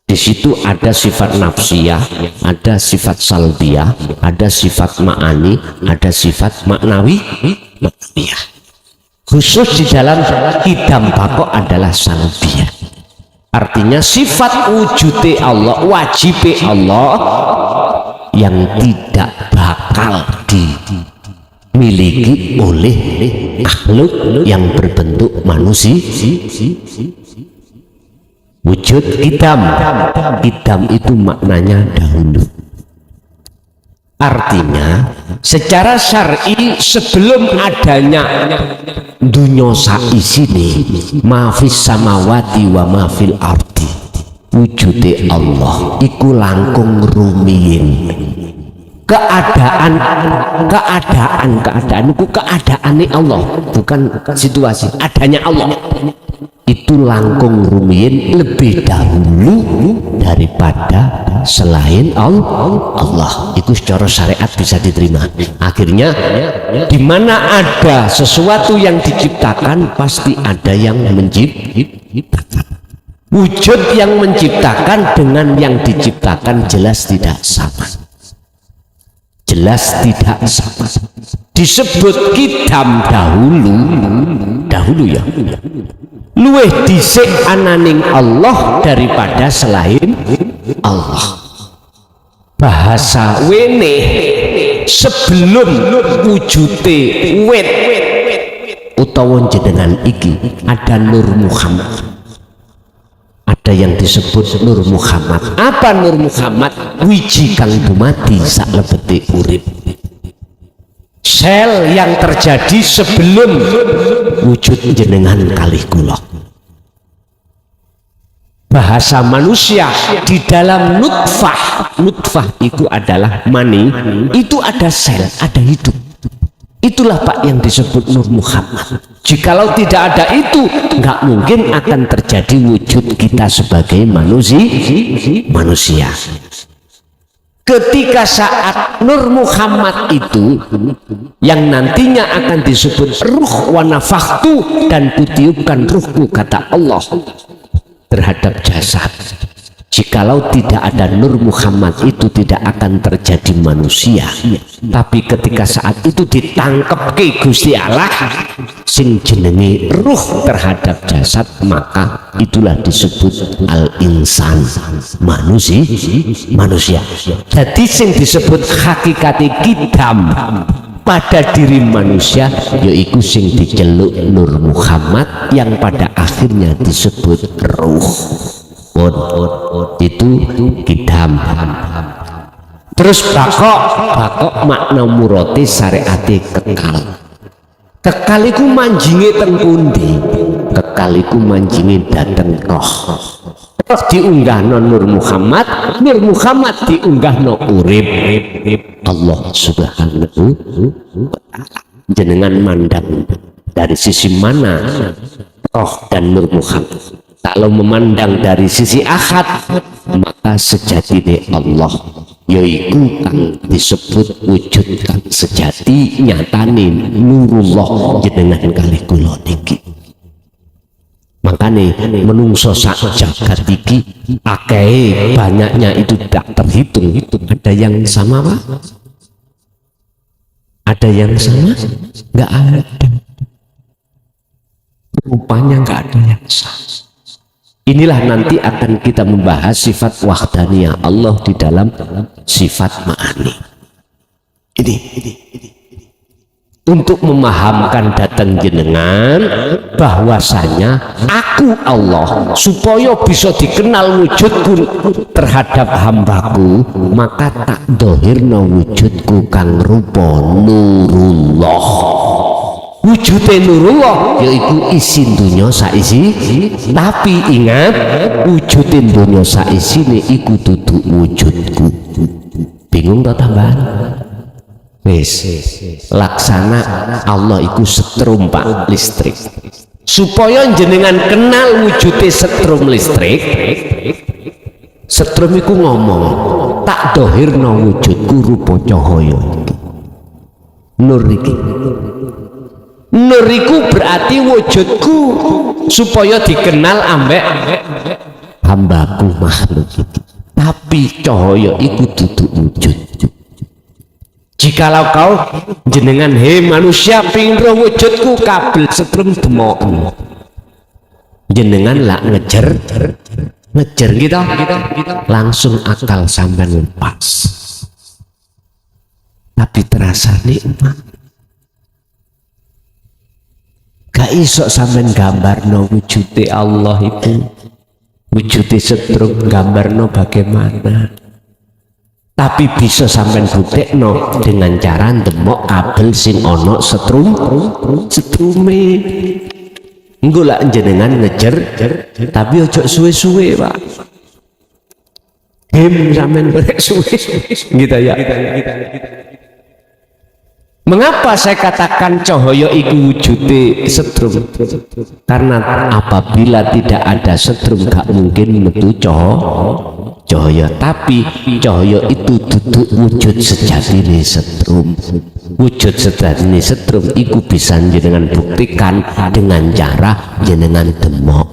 Di situ ada sifat nafsiyah, ada sifat salbiyah, ada sifat ma'ani, ada sifat maknawiyah. Khusus di dalam hidam bako adalah salbiyah. Artinya sifat wujudnya Allah, wajibnya Allah yang tidak bakal dimiliki oleh makhluk yang berbentuk manusia. Wujud idam itu maknanya dahulu. Artinya secara syar'i sebelum adanya dunya saisine mafis samawati wa mafil ardi, wujude Allah iku langkung rumiyin. Keadaan itu keadaannya Allah, bukan situasi. Adanya Allah itu langkung rumiyin lebih dahulu daripada selain Allah. Itu secara syariat bisa diterima. Akhirnya di mana ada sesuatu yang diciptakan, pasti ada yang menciptakan. Wujud yang menciptakan dengan yang diciptakan jelas tidak sama. Jelas tidak sama. Disebut kidam dahulu ya. Luweh dhisik ananing Allah daripada selain Allah. Bahasa wene sebelum wujude wit utawa jenengan iki ada Nur Muhammad, ada yang disebut Nur Muhammad. Apa Nur Muhammad? Wiji kang dumadi sak lebete urip, sel yang terjadi sebelum wujud jenengan kalih kula. Bahasa manusia di dalam nutfah, nutfah itu adalah mani, itu ada sel, ada hidup. Itulah Pak yang disebut Nur Muhammad. Jikalau tidak ada itu, nggak mungkin akan terjadi wujud kita sebagai manusia. Ketika saat Nur Muhammad itu yang nantinya akan disebut ruh wa nafakhtu, dan kutiupkan ruhku, kata Allah terhadap jasad. Jikalau tidak ada Nur Muhammad itu tidak akan terjadi manusia. Tapi ketika saat itu ditangkep ke Gusti Allah sing jenenge ruh terhadap jasad, maka itulah disebut al-insan, manusia. Jadi sing disebut hakikati kidam pada diri manusia yaitu sing diceluk Nur Muhammad yang pada akhirnya disebut ruh. Itu kidam. Terus bakok makna murate syariate kekal. Kekal iku manjinge teng pundi? Kekal iku manjinge dhateng roh. Roh diunggahno Nur Muhammad, Nur Muhammad diunggahno urip. Allah Subhanahu wa ta'ala. Jenengan mandang dari sisi mana roh dan Nur Muhammad? Kalau memandang dari sisi akad, maka sejatine Allah yaitu kang disebut wujud kang sejati nyatane nurullah jenengan kalih kula niki. Makane menungso sak jagat iki akeh banyaknya itu tidak terhitung. Itu ada yang sama Pak? Ada yang sama? Enggak ada. Rupanya enggak ada yang sama. Inilah nanti akan kita membahas sifat wahdaniyah Allah di dalam sifat ma'ani. Ini untuk memahamkan datang jenengan bahwasanya aku Allah, supaya bisa dikenal wujudku terhadap hambaku, maka tak dohirna wujudku kang rupa nurullah. Wujudnya nurullah yaitu isi dunia saisi, tapi ingat wujudin dunia saisi ini iku duduk wujudku. Bingung tak tambahan? Wes laksana Allah iku setrum Pak listrik. Supaya jenengan kenal wujudnya setrum listrik, setrum iku ngomong tak dohirna wujudku rupa cahaya. Nur iki, nuriku berarti wujudku supaya dikenal ambek hambaku makhluk itu. Tapi cahaya itu duduk wujud. Jikalau kau jenengan he manusia pingin roh wujudku kabel setrum demok, jenengan lah ngejer gitu langsung akal sampai lepas. Tapi terasa nikmat. Gak iso sampean gambarno wujude Allah itu, wujude setrum gambarno bagaimana. Tapi bisa sampean buktekno dengan cara ndemok kabel sing ono setrume. Engko lak jenengan ngejer tapi ojo suwe-suwe Pak. Sampean berek suwe gitu ya. Mengapa saya katakan cahaya itu wujudnya setrum? Karena apabila tidak ada setrum gak mungkin metu cahaya. Tapi cahaya itu duduk wujud sejati setrum. Wujud sejati setrum itu bisa jenengan buktikan dengan cara jenengan demok.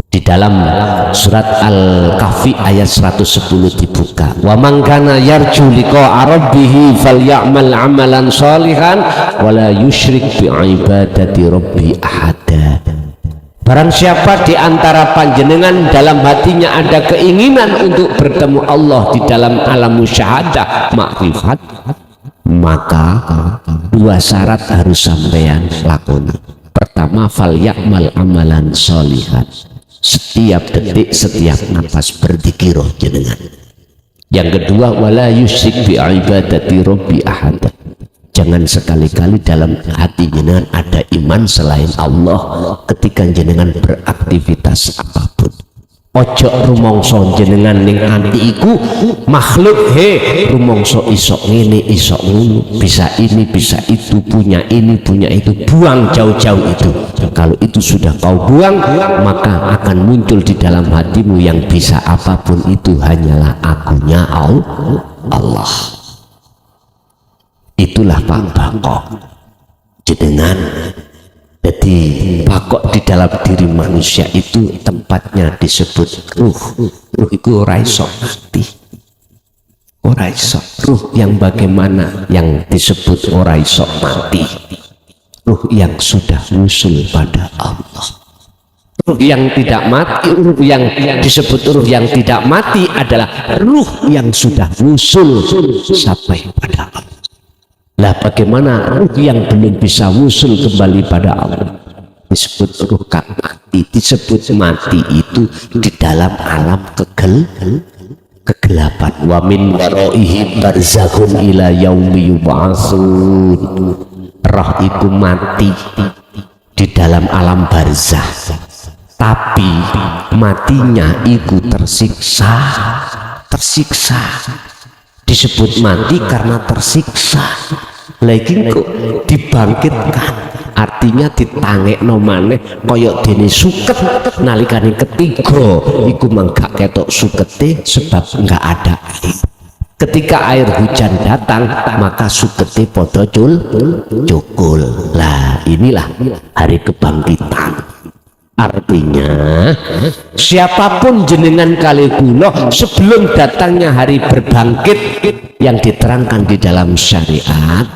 Di dalam surat Al-Kahfi ayat 110 dibuka. Wa man kana yarju liqa'a rabbih falyamal 'amalan shalihan wa la yusyrik bi ibadati rabbi ahada. Barang siapa di antara panjenengan dalam hatinya ada keinginan untuk bertemu Allah di dalam alam musyahadah makrifat, maka dua syarat harus sampean lakoni. Pertama, falyamal amalan shalihan. setiap detik, setiap nafas berzikir jenengan. Yang kedua, wala yusyrik bi ibadati rabbi ahad. Jangan sekali-kali dalam hati jenengan ada iman selain Allah ketika jenengan beraktivitas apapun. Ojo rumongso jenengan ning ati iku makhluk rumongso isok ngene isok ngono, bisa ini bisa itu, punya ini punya itu, buang jauh-jauh itu. Kalau itu sudah kau buang, maka akan muncul di dalam hatimu yang bisa apapun itu hanyalah akunya Allah. Itulah Pak Bako jenengan. Jadi bakok di dalam diri manusia itu tempatnya disebut ruh. Ruh itu ora iso mati. Ora iso. Ruh yang bagaimana yang disebut ora iso mati? Ruh yang sudah usul pada Allah. Ruh yang tidak mati, ruh yang disebut ruh yang tidak mati adalah ruh yang sudah usul sampai pada Allah. Lah bagaimana ruh yang belum bisa wusul kembali pada Allah? Disebut ruh mati. Disebut mati itu di dalam alam kegelapan. Wa min waraihi barzakhun ila yaumi yub'atsun. Roh itu mati di dalam alam barzah. Tapi matinya itu tersiksa. Disebut mati karena tersiksa. Lagi kok dibangkitkan, artinya ditangekno maneh koyok dene suket nalikane ketiga iku mangga ketok sukete sebab enggak ada air. Ketika air hujan datang maka sukete padha cukul. Lah inilah hari kebangkitan. Artinya siapapun jenengan kali kula sebelum datangnya hari berbangkit yang diterangkan di dalam syariat,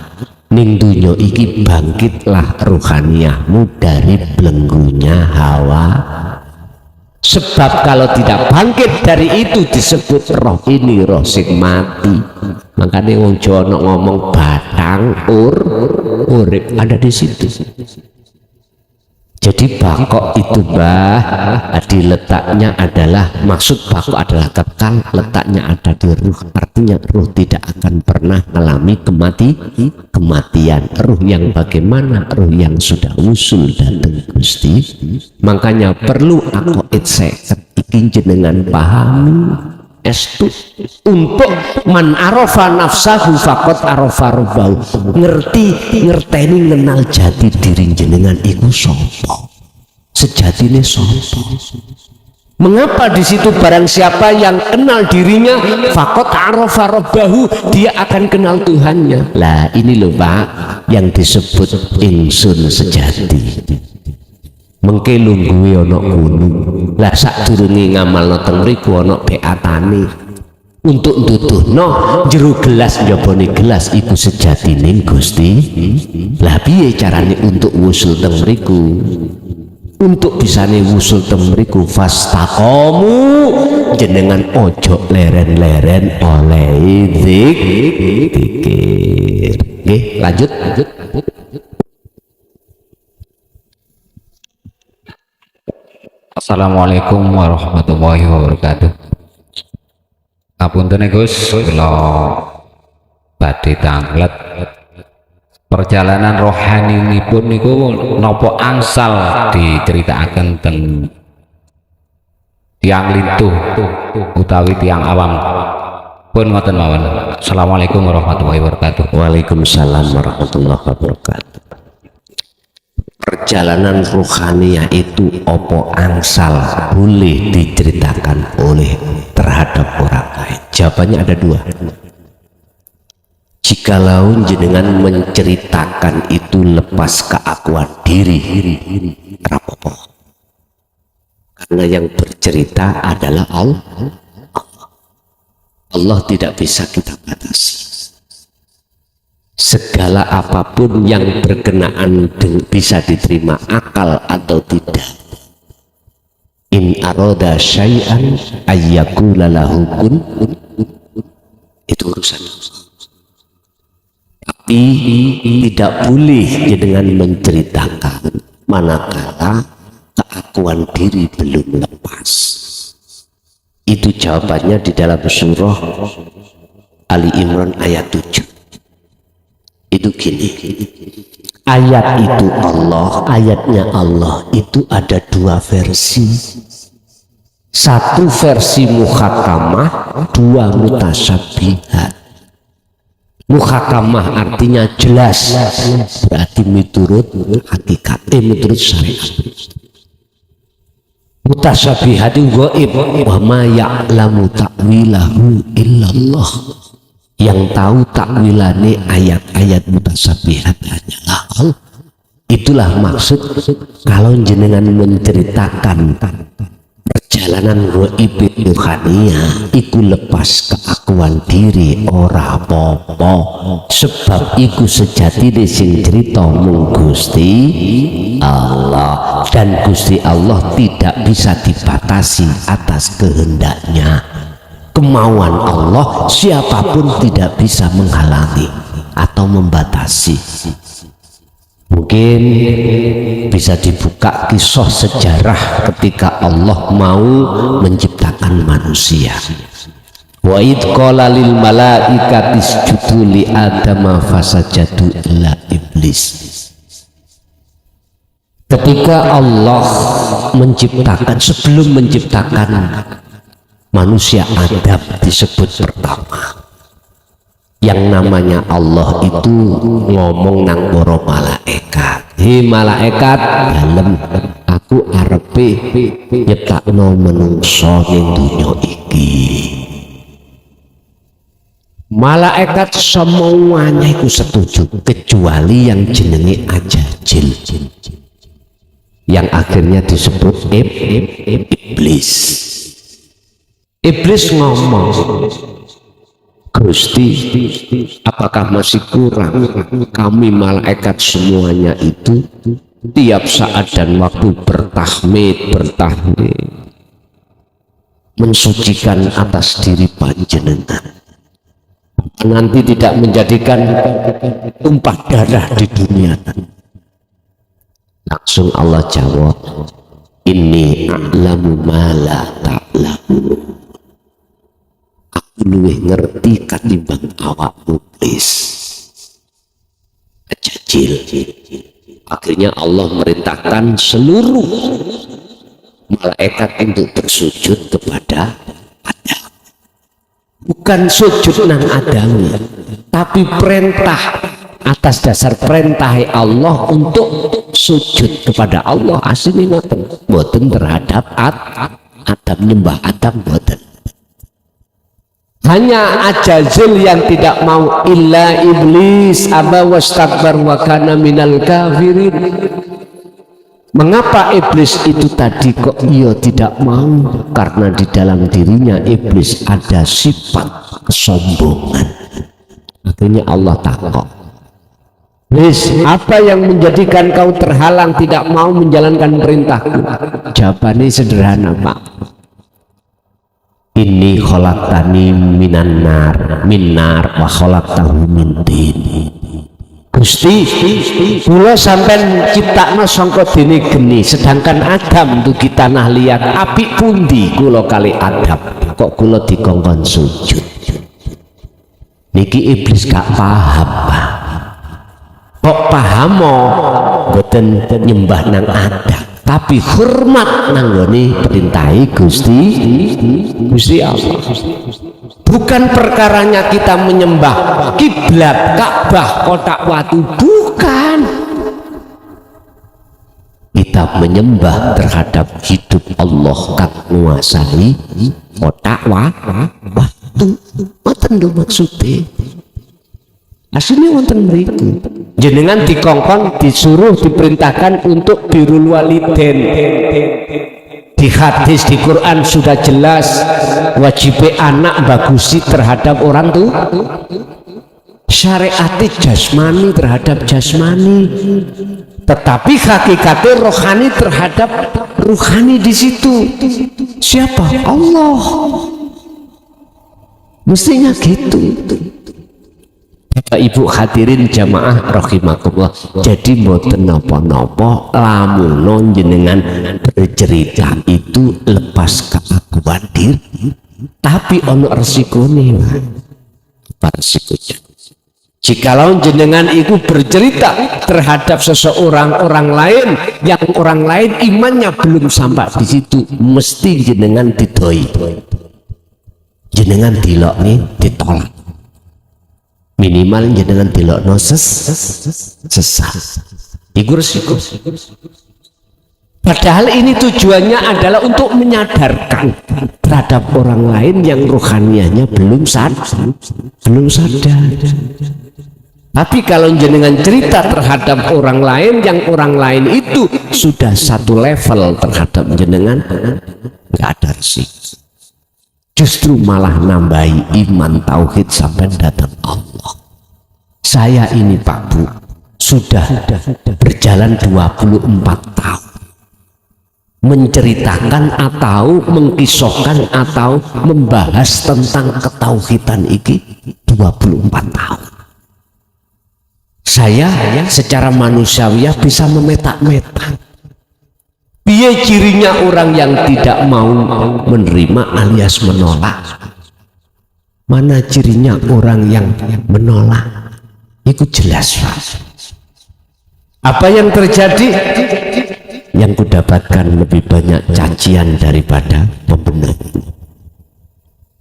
ning dunya iki bangkitlah ruhaniyahmu dari belenggunya hawa. Sebab kalau tidak bangkit dari itu disebut roh ini roh sing mati. Makanya wong Jawa ngomong batang urip ada di situ. Jadi bakok itu di letaknya adalah, maksud bakok adalah kekal, letaknya ada di ruh. Artinya ruh tidak akan pernah mengalami kematian. Ruh yang bagaimana? Ruh yang sudah usul datang Gusti. Makanya perlu aku ikin jenengan pahami estu untuk man arafa nafsahu faqad arafa rabbahu. ngerteni kenal jati diri jenengan iku sapa, sejatine sapa. Mengapa di situ barang siapa yang kenal dirinya faqad arafa rabbahu, dia akan kenal Tuhannya. Lah ini loh Pak yang disebut ingsun sejati. Mengke lungguhe ana gunung. Lah sadurunge ngamalno teng mriku ana beatane. Untuk nduduhno jero gelas njabane gelas iku sejatine Gusti. Lah piye carane untuk wusul teng mriku? Untuk bisane wusul teng mriku fastaqomu, jenengan ojo leren-leren oleh zikir. Nggih, lanjut. Assalamualaikum warahmatullahi wabarakatuh. Ngapunten Gus, kula badhe tanglet perjalanan rohaninipun niku napa angsal diceritakaken teng tiang lintuh utawi tiang awam. Pun ngoten mawon. Assalamualaikum warahmatullahi wabarakatuh. Waalaikumsalam warahmatullahi wabarakatuh. Perjalanan ruhaniah itu opo angsal boleh diceritakan oleh terhadap orang lain? Jawabannya ada dua. Jikalau jenengan menceritakan itu lepas keakuan diri, rapopo. Karena yang bercerita adalah Allah. Allah tidak bisa kita batasi. Segala apapun yang berkenaan bisa diterima akal atau tidak. In aroda syai'an ayyakula lahu kun, itu urusan. Tapi tidak boleh dengan menceritakan manakala pengakuan diri belum lepas. Itu jawabannya di dalam surah Ali Imran ayat 7. Itu gini, ayat itu Allah, ayatnya Allah itu ada dua versi. Satu versi muhakamah, dua mutasyabihat. Muhakamah artinya jelas, berarti menurut hakikat, menurut syariat. Mutasyabihat itu gaib, wa ma ya'lamu ta'wilahu illallah. Yang tahu takwilane ayat-ayat mutasyabihat hanyalah Allah. Itulah maksud kalau jenengan menceritakan perjalanan gaib ruhaniyah iku lepas keakuan diri ora apa-apa, sebab iku sejatine sing cerita mung Gusti Allah, dan Gusti Allah tidak bisa dibatasi atas kehendaknya. Kemauan Allah siapapun tidak bisa menghalangi atau membatasi. Mungkin bisa dibuka kisah sejarah ketika Allah mau menciptakan manusia. Wa id qala lil malaikati isjudu li adama fasajadu illa iblis. Ketika Allah menciptakan, sebelum menciptakan manusia Adam disebut pertama, yang namanya Allah itu ngomong nang para malaikat, hei malaikat dalem aku arepe nyiptakno menungso ning dunya iki. Malaikat semuanya itu setuju kecuali yang jenenge Ajajil, yang akhirnya disebut iblis. Iblis ngomong, Gusti, apakah masih kurang kami malaikat semuanya itu tiap saat dan waktu bertahmid, mensucikan atas diri panjenengan, nanti tidak menjadikan tumpah darah di dunia. Langsung Allah jawab, inni a'lamu ma la ta'lamu. Aku luwih ngerti katimbang awakmu iblis. Ajajil. Akhirnya Allah merintahkan seluruh malaikat untuk bersujud kepada Adam. Bukan sujud nang Adam, tapi perintah, atas dasar perintah Allah untuk sujud kepada Allah. Aslinya boten terhadap Adam, nyembah Adam boten. Hanya Ajazil yang tidak mau, illa iblis aba wastakbar wa kana minal kafirin. Mengapa iblis itu tadi kok ia tidak mau? Karena di dalam dirinya iblis ada sifat kesombongan. Akhirnya Allah takut, iblis, apa yang menjadikan kau terhalang tidak mau menjalankan perintahku? Jawabannya sederhana, Pak. Ini khalaqtani minan nar wa khalaqtahu min tin. Gusti, kula sampean ciptakno sangka dene geni, sedangkan Adam dugi tanah liat. Apik pundi kula kali Adam kok kula dikongkon sujud? Niki iblis gak paham, Pak. Kok paham boten nyembah nang Adam, tapi hormat nanggone perintahi Gusti Allah. Bukan perkaranya kita menyembah kiblat, Ka'bah, kotak watu, bukan. Kita menyembah terhadap hidup Allah kang nguasai kotak watu. Mboten lho maksude. Asline wonten mriku. Jenengan dikongkon disuruh diperintahkan untuk birrul walidain. Di hadis di Quran sudah jelas wajib anak bagusi terhadap orang tua. Syariat jasmani terhadap jasmani, tetapi hakikatnya rohani terhadap rohani. Di situ siapa? Allah. Mestinya gitu. Bapak Ibu hadirin jamaah rahimakumullah. Jadi mboten napa-napa lamun jenengan bercerita itu lepas keakuan diri, tapi ono resikone. Apa resikonya? Jikalau jenengan itu bercerita terhadap seseorang orang lain yang orang lain imannya belum sampai di situ, mesti jenengan didoi, jenengan dilok nih ditolak. Minimal jenengan dilokno sesat. Iku resiko. Padahal ini tujuannya adalah untuk menyadarkan terhadap orang lain yang rohanianya belum sadar. Tapi kalau jenengan cerita terhadap orang lain yang orang lain itu sudah satu level terhadap jenengan, nggak ada resiko. Justru malah nambahi iman tauhid sampai datang Allah. Saya ini Pak Bu sudah berjalan 24 tahun menceritakan atau mengkisahkan atau membahas tentang ketauhidan ini 24 tahun. Saya secara manusiawiah bisa memetak-metak piye cirinya orang yang tidak mau menerima alias menolak. Mana cirinya orang yang menolak? Itu jelas, Pak. Apa yang terjadi? Yang kudapatkan lebih banyak cacian daripada pembenaran.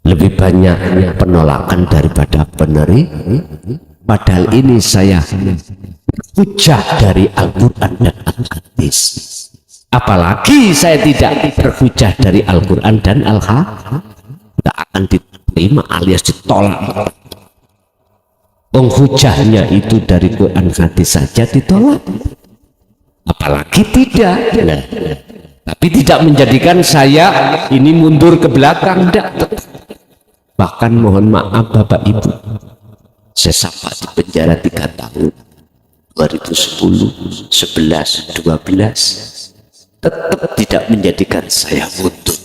Lebih banyak penolakan daripada penerima. Padahal ini saya hujah dari Al-Quran dan Al-Hadis. Apalagi saya tidak berhujah dari Al-Quran dan Al-Hadis, tidak akan diterima alias ditolak. Penghujahnya itu dari Quran hadis saja ditolak, apalagi tidak. Nah, tapi tidak menjadikan saya ini mundur ke belakang, tidak. Bahkan mohon maaf Bapak Ibu, saya sampai di penjara 3 tahun, 2010, 11, 12. Tetap tidak menjadikan saya mundur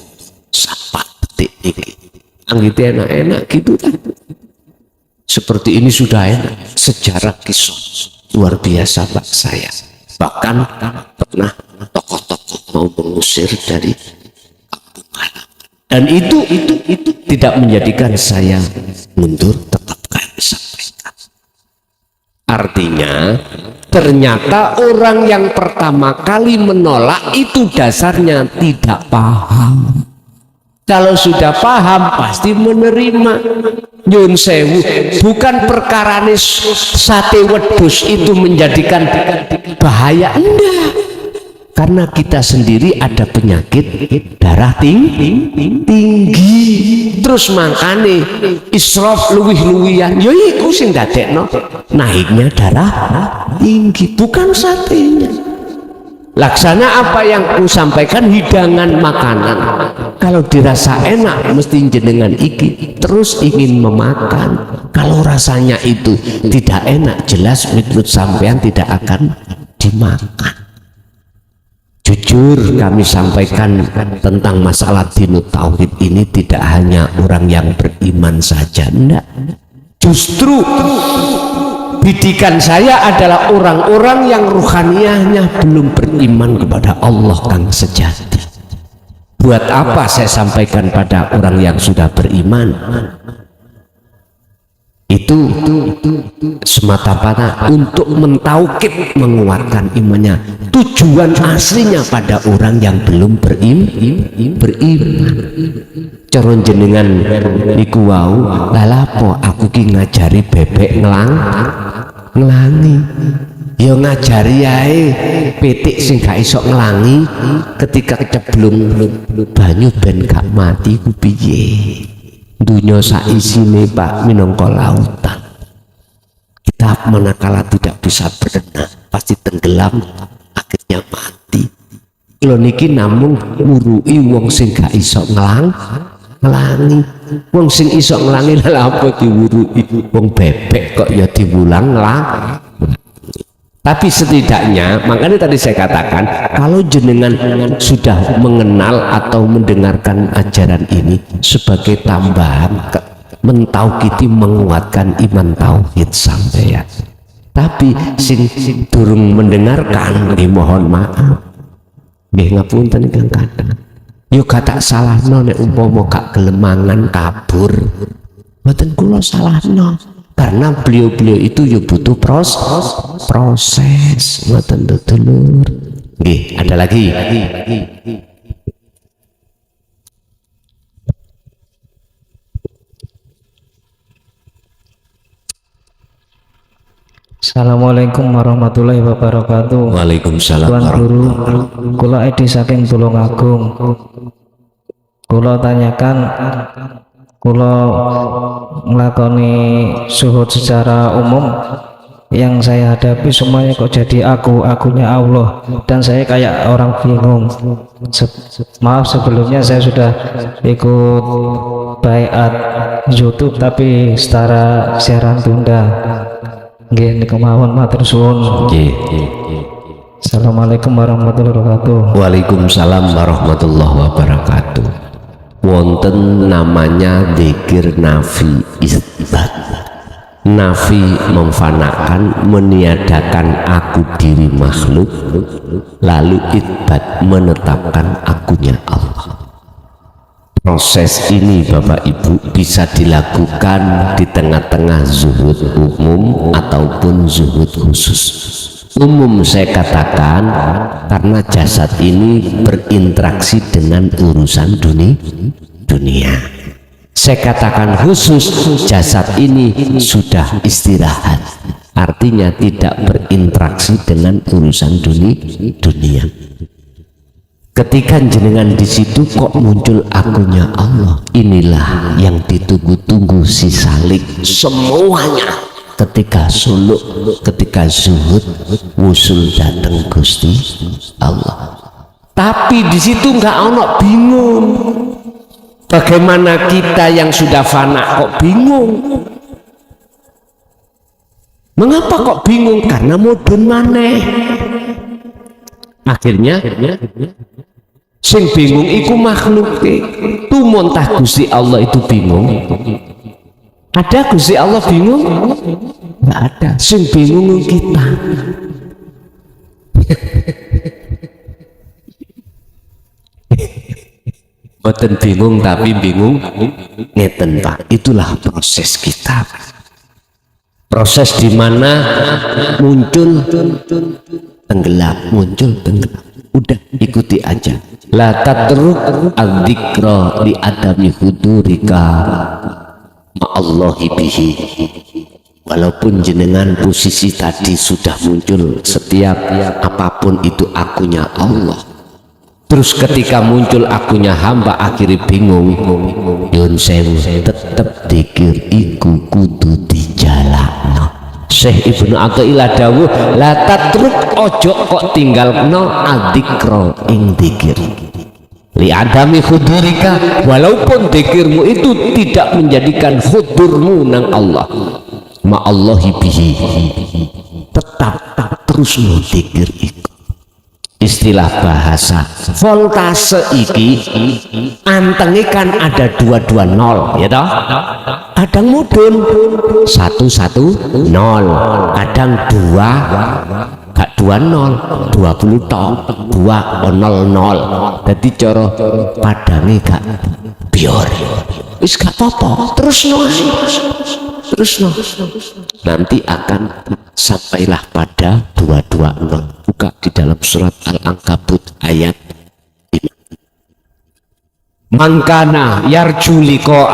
sampai detik ini. Anggit enak-enak gitu kan. Seperti ini sudah enak. Sejarah kisah luar biasa Pak saya. Bahkan pernah tokoh-tokoh mau mengusir dari kampung halaman. Dan itu tidak menjadikan saya mundur, tetap kami sampaikan. Artinya ternyata orang yang pertama kali menolak itu dasarnya tidak paham. Kalau sudah paham pasti menerima. Nyun sewu, bukan perkara sate wedhus itu menjadikan bahaya, enggak. Karena kita sendiri ada penyakit darah tinggi. Terus makane israf luwih-luwihan ya iku sing dadekno naiknya darah tinggi, bukan satenya. Laksana apa yang aku sampaikan, hidangan makanan. Kalau dirasa enak mesti jenengan iki terus ingin memakan. Kalau rasanya itu tidak enak, jelas menurut sampean tidak akan dimakan. Jujur kami sampaikan tentang masalah dinut tauhid ini tidak hanya orang yang beriman saja, enggak. Justru bidikan saya adalah orang-orang yang ruhaniahnya belum beriman kepada Allah yang sejati. Buat apa saya sampaikan pada orang yang sudah beriman? Itu semata-mata untuk mentaukid, menguatkan imannya. Tujuan aslinya pada orang yang belum beriman. Coron jenengan niku wau, lalapo aku ki ngajari bebek ngelangi. Ya ngajari ae pitik sing gak iso ngelangi ketika keceblung banyu ben gak mati ku piye. Dunia saisine Pak minangka lautan. Kita manakala tidak bisa berenang pasti tenggelam, akhirnya mati. Lho niki namung ngurui wong sing gak iso ngelangi. Wong sing iso ngelangi lha apa diwurui? Wong bebek kok ya diwulang ngelangi. Tapi setidaknya, makanya tadi saya katakan, kalau jenengan sudah mengenal atau mendengarkan ajaran ini sebagai tambahan mentauhidi menguatkan iman tauhid sampeyan. Tapi sing durung mendengarkan mohon maaf. Nggih ngapunten Kang Kadang. Yo gak tak salahno nek umpama gak gelemangan kabur. Mboten kula salahno. Karena beliau-beliau itu yo butuh proses. Mboten dulur. Nggih, ada lagi. Assalamualaikum warahmatullahi wabarakatuh. Waalaikumsalam Tuan Guru, kula Edi saking Tulungagung. Kula tanyakan, kula nglakoni zuhud secara umum, yang saya hadapi semuanya kok jadi akunya Allah, dan saya kayak orang bingung. Maaf sebelumnya saya sudah ikut baiat YouTube tapi secara siaran tunda. Nggih niku mawon matur suwun. Assalamualaikum warahmatullahi wabarakatuh. Waalaikumsalam warahmatullahi wabarakatuh. Wonten namanya dzikir nafi isbat. Nafi memfanakan, meniadakan aku diri makhluk, lalu isbat menetapkan akunya Allah. Proses ini Bapak Ibu bisa dilakukan di tengah-tengah zuhud umum ataupun zuhud khusus. Umum saya katakan karena jasad ini berinteraksi dengan urusan dunia. Saya katakan khusus, jasad ini sudah istirahat, artinya tidak berinteraksi dengan urusan dunia. Ketika jenengan di situ kok muncul akunya Allah, inilah yang ditunggu-tunggu si salik semuanya. Ketika suluk, ketika zuhud, wusul datang Gusti Allah. Tapi di situ nggak ono bingung. Bagaimana kita yang sudah fana kok bingung? Mengapa kok bingung? Karena mudun maneh. Akhirnya sing bingung iku makhluk. Tumontah Gusti Allah itu bingung. Ada Gusti Allah bingung? Nggak ada. Sing bingung kita. Boten bingung tapi bingung ngeten Pak. Itulah proses kita. Proses di mana muncul tenggelam, muncul tenggelam. Udah ikuti aja. La tatruk adzikra li adami hudurika ma'allahi bihi. Walaupun jenengan posisi tadi sudah muncul setiap apapun itu akunya Allah. Terus ketika muncul akunya hamba akhirnya bingung. Yun sewu tetep dikir iku kudu dijalakno. Syekh Ibnu Athaillah dawuh la tatruk ojo kok tinggalno adzikra ing dzikir li adami khudurika, walaupun dzikirmu itu tidak menjadikan khudurmu nang Allah ma'allahi bihi, tetap terus no dzikir itu. Istilah bahasa voltase iki antenge kan ada 220 ya toh, kadang mudun 110, kadang 2 gak 20 20 tok 200. Jadi cara padange gak biar wis gak apa-apa, terus nanti akan sampailah pada 220. Buka di dalam surat Al-Ankabut ayat 5. Mangkana yarju liqa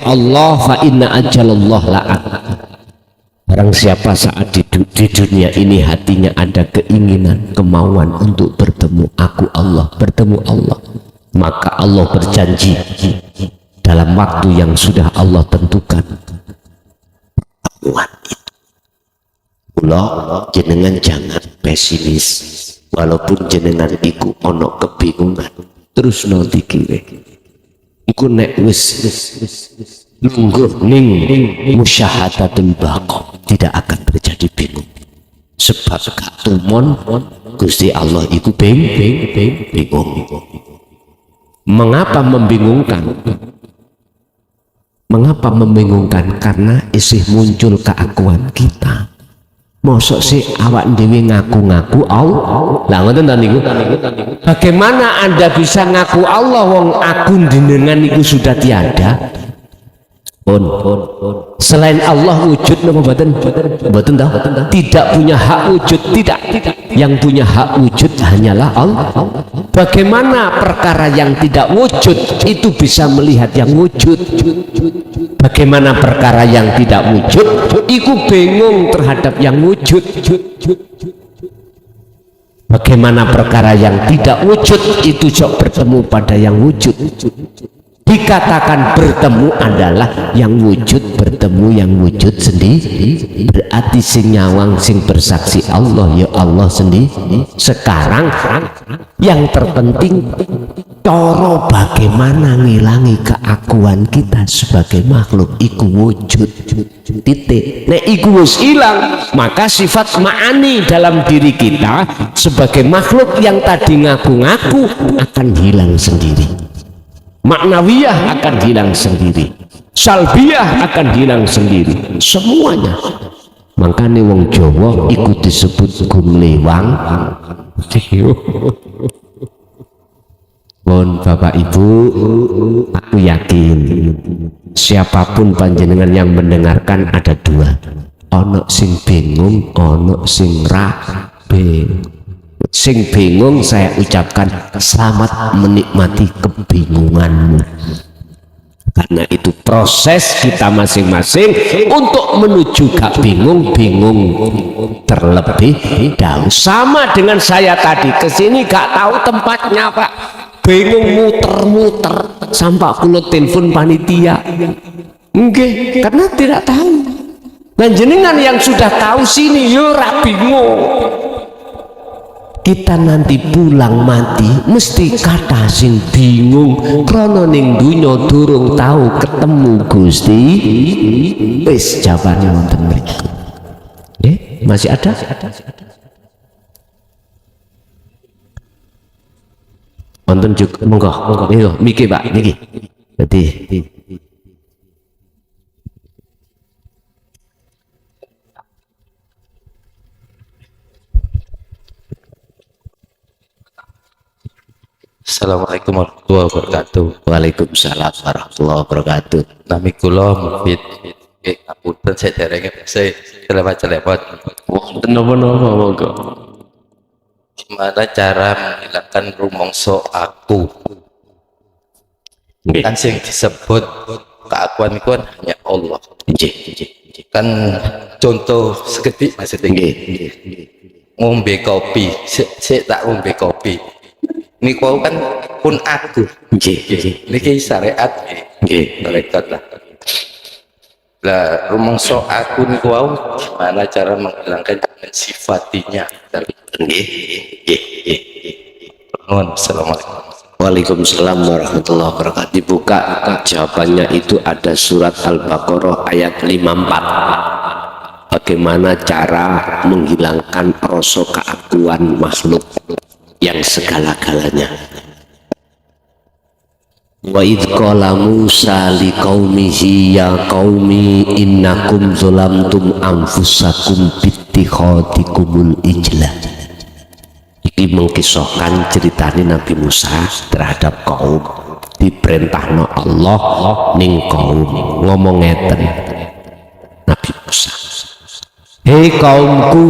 Allah fa inna ajalallah la'at. Barang siapa saat di dunia ini hatinya ada keinginan, kemauan untuk bertemu aku Allah, bertemu Allah, maka Allah berjanji dalam waktu yang sudah Allah tentukan pertemuan itu. Kula jenengan jangan pesimis, walaupun jenengan iku ono kebingungan, terus no dikire iku nek wis lungguh ning musyahadatul baqa tidak akan terjadi bingung, sebab gak tumon Gusti Allah iku bingung. Mengapa membingungkan? Mengapa membingungkan? Karena isih muncul keakuan kita. Mosok sih awak dewi ngaku-ngaku Allah. Lah ngoten ta niku. Bagaimana Anda bisa ngaku Allah wong akun jenengan niku sudah tiada? Selain Allah wujud napa mboten? Mboten ta? Tidak punya hak wujud, tidak. Yang punya hak wujud hanyalah Allah. Bagaimana perkara yang tidak wujud itu bisa melihat yang wujud? Bagaimana perkara yang tidak wujud iku bingung terhadap yang wujud? Bagaimana perkara yang tidak wujud itu sok bertemu pada yang wujud? Dikatakan bertemu adalah yang wujud bertemu yang wujud sendiri, berarti sing nyawang sing bersaksi Allah ya Allah sendiri. Sekarang yang terpenting cara bagaimana ngilangi keakuan kita sebagai makhluk iku wujud, titik. Nek iku wis ilang, maka sifat ma'ani dalam diri kita sebagai makhluk yang tadi ngaku-ngaku akan hilang sendiri. Maknawiyah akan hilang sendiri, salbiyah akan hilang sendiri, semuanya. Makanya wong Jawa ikut disebut gumlewang. Bon Bapak Ibu, aku yakin siapapun panjenengan yang mendengarkan ada dua, ono sing bingung, ono sing rabe. Sing bingung saya ucapkan selamat menikmati kebingunganmu, karena itu proses kita masing-masing untuk menuju gak bingung terlebih dahulu. Sama dengan saya tadi kesini gak tahu tempatnya Pak, bingung muter-muter sampai aku telepon panitia nggih karena tidak tahu. Dan jenengan yang sudah tahu sini yo ora bingung. Kita nanti pulang mati mesti kata sing bingung krana ning dunya durung tahu ketemu Gusti. Wis jawabane wonten mriku. Masih ada? Wonten juga monggo. Niki Pak, niki. Jadi Assalamualaikum warahmatullahi wabarakatuh. Waalaikumsalam warahmatullahi wabarakatuh. Nami kula Mufid. Ngapunten saya derenge saya celewat. Wonten napa-napa monggo. Gimana cara menghilangkan rumongso aku? Kan sing disebut keakuan itu kan hanya Allah. Kan contoh seketik maksudnya ngombe kopi, saya tak ngombe kopi. Niku kan pun aku, niki syariat, mereka lah. Lah rumongso aku niku wau gimana cara menghilangkan sifatinya dari Assalamualaikum. Waalaikumsalam warahmatullahi wabarakatuh. Dibuka jawabannya itu ada surat Al-Baqarah ayat 54. Bagaimana cara menghilangkan rasa keakuan makhluk yang segala-galanya. Wa idh qala Musa liqaumihi ya qaumi innakum zalamtum anfusakum bittikhadikumul ijlah. Iki mengkisahkan ceritanya Nabi Musa terhadap kaum diperintahno Allah ning kaum ngomong ngeten Nabi Musa, hei kaumku,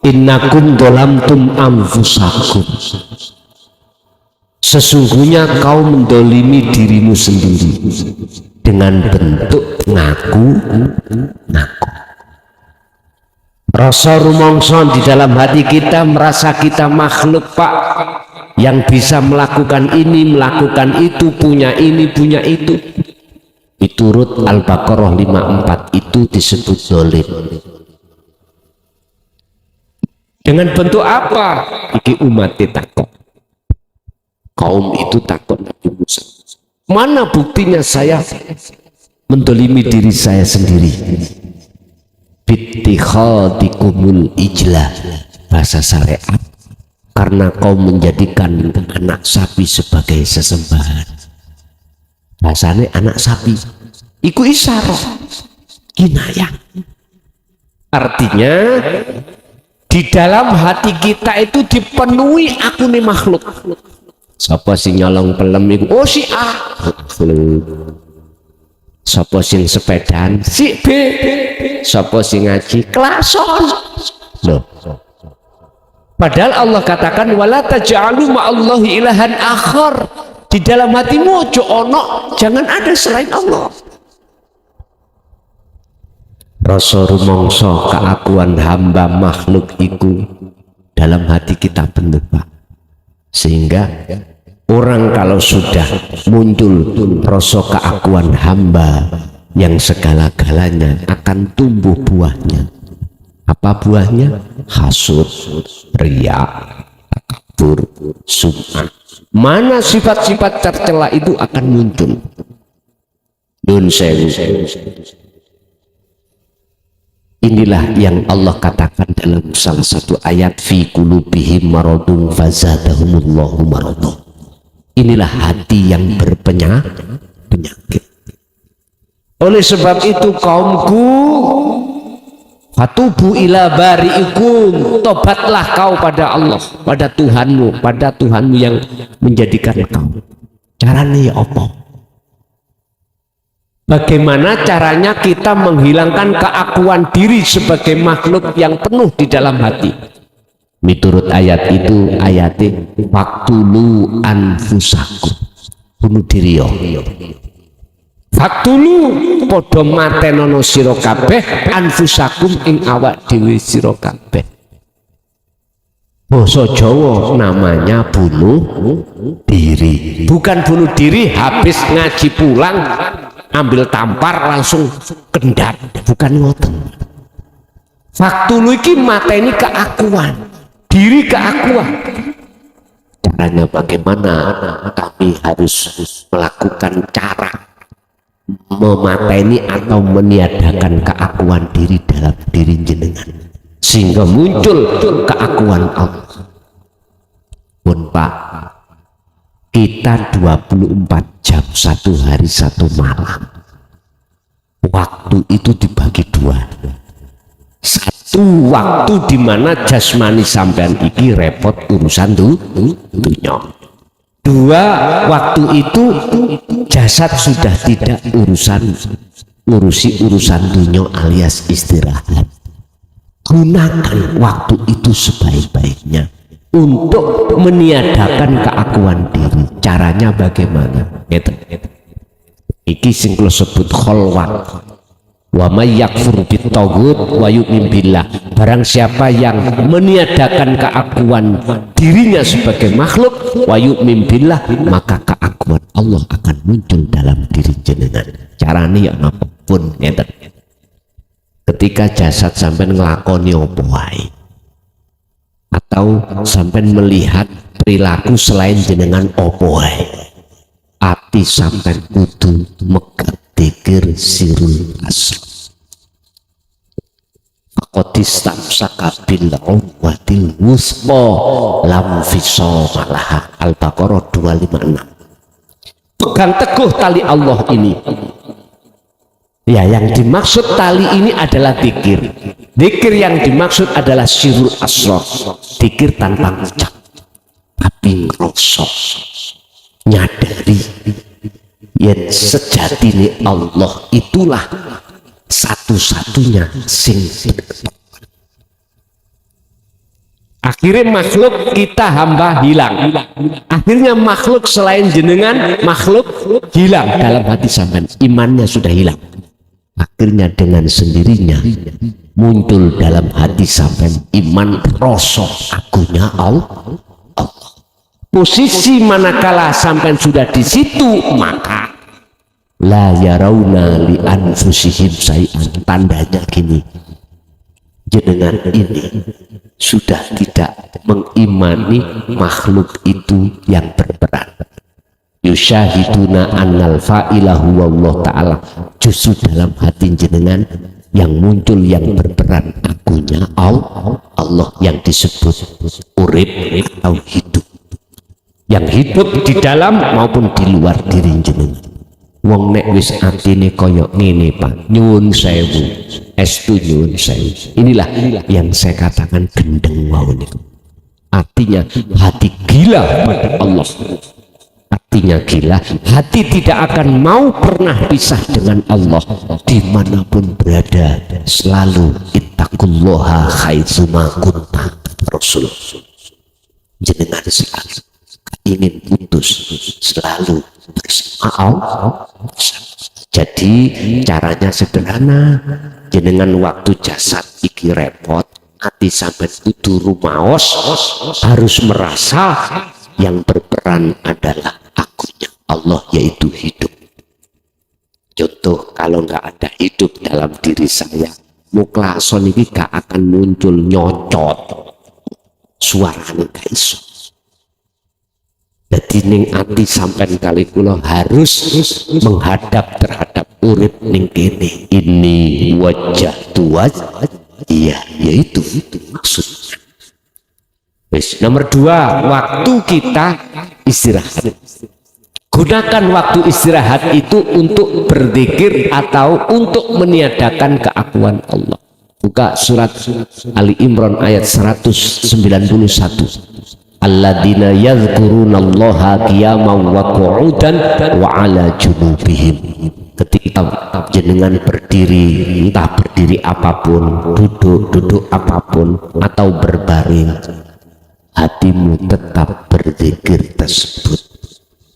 innakum dolamtum anfusakum, sesungguhnya kau mendolimi dirimu sendiri dengan bentuk ngaku. Rasa rumongso di dalam hati kita merasa kita makhluk Pak yang bisa melakukan ini melakukan itu, punya ini punya itu. Turut Al-Baqarah 54 itu disebut zalim. Dengan bentuk apa? Iki umat takut. Kaum itu takut Nabi Musa. Mana buktinya saya mendolimi diri saya sendiri? Bittikhadikumul ijlah, bahasa syariat, karena kau menjadikan anak sapi sebagai sesembahan. bahasane anak sapi iku isyarah kinayah. Artinya di dalam hati kita itu dipenuhi aku nih makhluk. Sapa sing nyolong pelem iku oh si A, sapa sing sepedaan si B, sapa sing ngaji klason. Loh, padahal Allah katakan wala taj'alu ma'allahi ilahan akhar. Di dalam hatimu ojo ono, jangan ada selain Allah. Rasa rumangsa keakuan hamba makhluk iku dalam hati kita penuh, Pak. Sehingga orang kalau sudah muncul rasa keakuan hamba yang segala-galanya akan tumbuh buahnya. Apa buahnya? Hasud, riya, takabur, sum'ah. Mana sifat-sifat tercela itu akan muncul. Nun sewu. Inilah yang Allah katakan dalam salah satu ayat fi qulubihim maradun fazadahumullahu maradun. Inilah hati yang berpenyakit. Oleh sebab itu kaumku, fatubu ila bari'ikum, tobatlah kau pada Allah, pada Tuhanmu yang menjadikan kau. Caranya ya apa? Bagaimana caranya kita menghilangkan keakuan diri sebagai makhluk yang penuh di dalam hati? Miturut ayat itu, ayatnya faktulu anfusakum, bunuh diri yo. Faktulu podo matenono sira kabeh anfusakum ing awak dhewe sira kabeh. Basa Jawa namanya bunuh diri. Bukan bunuh diri habis ngaji pulang ambil tampar langsung kendat, bukan ngoten. Faktulu iki mateni keakuan, diri keakuan. Caranya bagaimana? Kami harus melakukan cara memateni atau meniadakan keakuan diri dalam diri jenengan sehingga muncul keakuan Allah. Pun Pak, kita 24 jam satu hari satu malam, waktu itu dibagi dua. Satu waktu di mana jasmani sampean iki repot urusan dunia. Dua waktu itu jasad sudah tidak ngurusi urusan dunia alias istirahat. Gunakan waktu itu sebaik-baiknya untuk meniadakan keakuan diri. Caranya bagaimana? Iki sing kula sebut kholwat. Wa may yakfur bitaghut wa yu'min billah. Barang siapa yang meniadakan keakuan dirinya sebagai makhluk wa yu'min billah, maka keakuan Allah akan muncul dalam diri jenengan. Caranya ya apapun ngeten. Ketika jasad sampai ngelakoni apa wae atau sampai melihat perilaku selain jenengan apa wae, ati sampai kudu megat dzikir sirul asr. Faqadis tamsaka bil urwatil wusqa lam fisama laha. Al-Baqarah 256. Pegang teguh tali Allah ini. Ya, yang dimaksud tali ini adalah dzikir. Dzikir yang dimaksud adalah sirul asrar, dzikir tanpa ucap tapi ngrasa, nyadari yang sejatine Allah itulah satu-satunya sing. Akhirnya makhluk kita hamba hilang. Akhirnya makhluk selain jenengan makhluk hilang dalam hati sampean, imannya sudah hilang. Akhirnya dengan sendirinya muncul dalam hati sampai iman rasa akunya Allah. Posisi manakala sampai sudah di situ, maka la yarawna li anfusihim syai'an. Tandanya gini, jenengan ini sudah tidak mengimani makhluk itu yang berperan. Yusyahiduna annal fa'ilahu wallahu ta'ala. Justru dalam hati jenengan yang muncul yang berperan akunya Allah yang disebut urip atau hidup, yang hidup di dalam maupun di luar diri jenengan. Wong nek wis atine kaya ngene Pak, nyuwun sewu, estu nyuwun sewu. Inilah yang saya katakan gendeng wau niku. Artinya hati gila pada Allah. Artinya gila, hati tidak akan mau pernah pisah dengan Allah dimanapun berada. Selalu ittaqullaha haitsuma kunta. Rasul jenengan selalu ingin putus, selalu bersama Allah. Jadi caranya sederhana, jenengan waktu jasad iki repot, hati sampai kudu rumaos, harus merasa yang berperan adalah akunya Allah, yaitu hidup. Contoh, kalau nggak ada hidup dalam diri saya, muklason ini gak akan muncul nyocot suaranya gak iso. Jadi ning ati sampai kali kula harus menghadap terhadap urip ning kene. Ini wajah tua, iya, yaitu maksudnya. Nomor 2, waktu kita istirahat. Gunakan waktu istirahat itu untuk berzikir atau untuk meniadakan keakuan Allah. Buka surat Ali Imran ayat 191. Alladzina yadhkurunallaha qiyaman wa qu'udan wa 'ala junubihim. Ketika jenengan berdiri, entah berdiri apapun, duduk apapun, atau berbaring, hatimu tetap berzikir tersebut.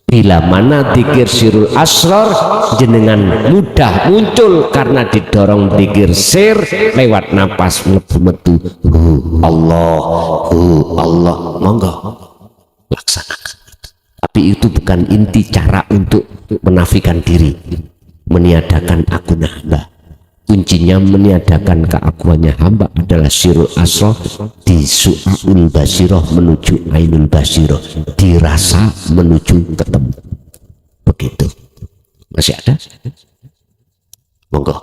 Bila mana zikir sirul asrar jenengan mudah muncul karena didorong zikir sir lewat napas metu Allah, monggo laksanakan. Tapi itu bukan inti cara untuk menafikan diri, meniadakan akun hamba. Kuncinya meniadakan keakuannya hamba adalah sirul asrar, di su'ul basiroh menuju ainul basiroh, dirasa menuju ketemu. Begitu. Masih ada? Monggo.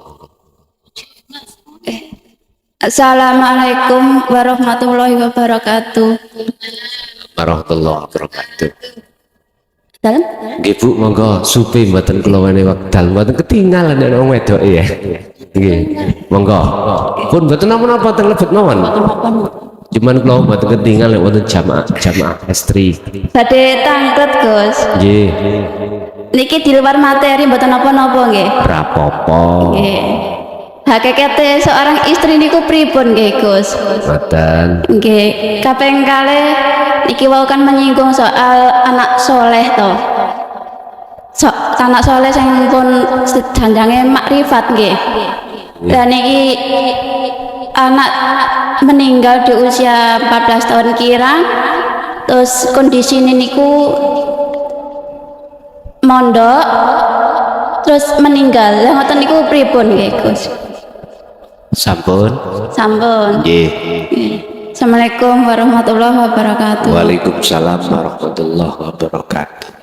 Assalamualaikum warahmatullahi wabarakatuh. Warahmatullahi wabarakatuh. Dalam? Nggih Bu, monggo supe mboten kula wene wekdal, mboten ketinggalan nek wong wedok ya. Nggih. Monggo. Pun mboten napa-napa teng lebet mawon. Cuman kula mboten ketinggalan wonten jamaah estri. Badhe tanglet, Gus. Nggih. Niki di luar materi mboten napa-napa nggih. Rapopo. Nggih. Hakikate seorang istri niku pripun nggih, Gus? Mboten. Nggih, kaping kalih niki wau kan menyinggung soal anak soleh to. Anak soleh sing pun janjange makrifat nggih. Dan niki anak meninggal di usia 14 tahun kirang, terus kondisi niku mondok terus meninggal. Lah ngoten niku pripun nggih, Gus? Sampun. Sampun. Nggih. Assalamualaikum warahmatullahi wabarakatuh. Waalaikumsalam warahmatullahi wabarakatuh.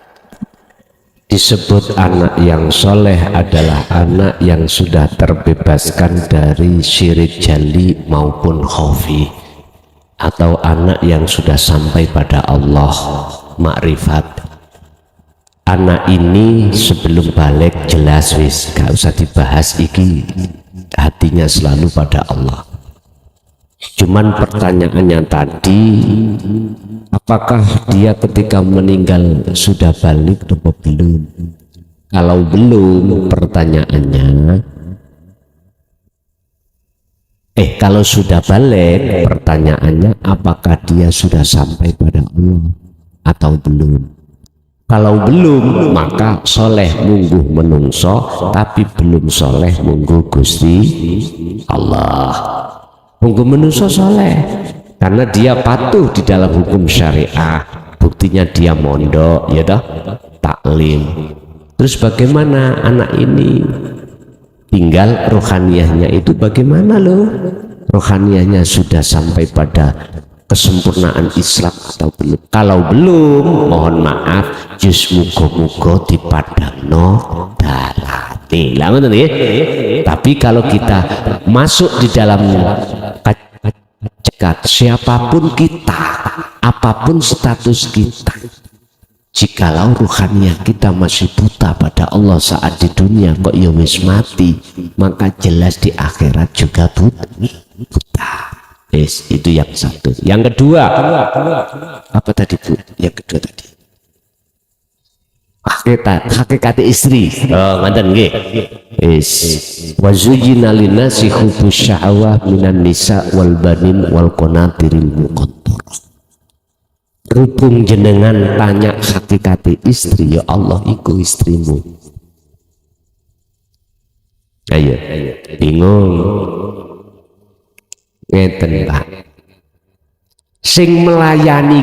Disebut anak yang soleh adalah anak yang sudah terbebaskan dari syirik jali maupun khafi, atau anak yang sudah sampai pada Allah, makrifat. Anak ini sebelum balik jelas wis gak usah dibahas, iki hatinya selalu pada Allah. Cuman pertanyaannya tadi, apakah dia ketika meninggal sudah balik atau belum? Kalau belum, pertanyaannya, kalau sudah balik, pertanyaannya apakah dia sudah sampai pada Allah atau belum? Kalau belum, maka soleh mungguh menungso, tapi belum soleh mungguh Gusti Allah. Mungguh menungso soleh karena dia patuh di dalam hukum syariah, buktinya dia mondok, ya toh, taklim. Terus bagaimana anak ini? Tinggal rohaniyahnya itu bagaimana loh? Rohaniyahnya sudah sampai pada kesempurnaan Islam atau belum? Kalau belum, mohon maaf, jus mugo-mugo dipadangno dalane. Lah ngoten nggih. Tapi kalau kita masuk di dalam cekat, siapapun kita, apapun status kita, jika jikalau ruhaniah kita masih buta pada Allah saat di dunia kok ya wis mati, maka jelas di akhirat juga buta. Yes, itu yang satu. Yang kedua, apa tadi Bu? Yang kedua tadi hakikat istri. Oh, mantan nggih. Yes. Wa zuyyina linnasi hubbus syahawah minan nisa wal banin wal qanatiril muqaddarah. Rupung jenengan tanya hakikat istri, ya Allah iku istrimu. Ayo, bingung. Ngeten Pak. Sing melayani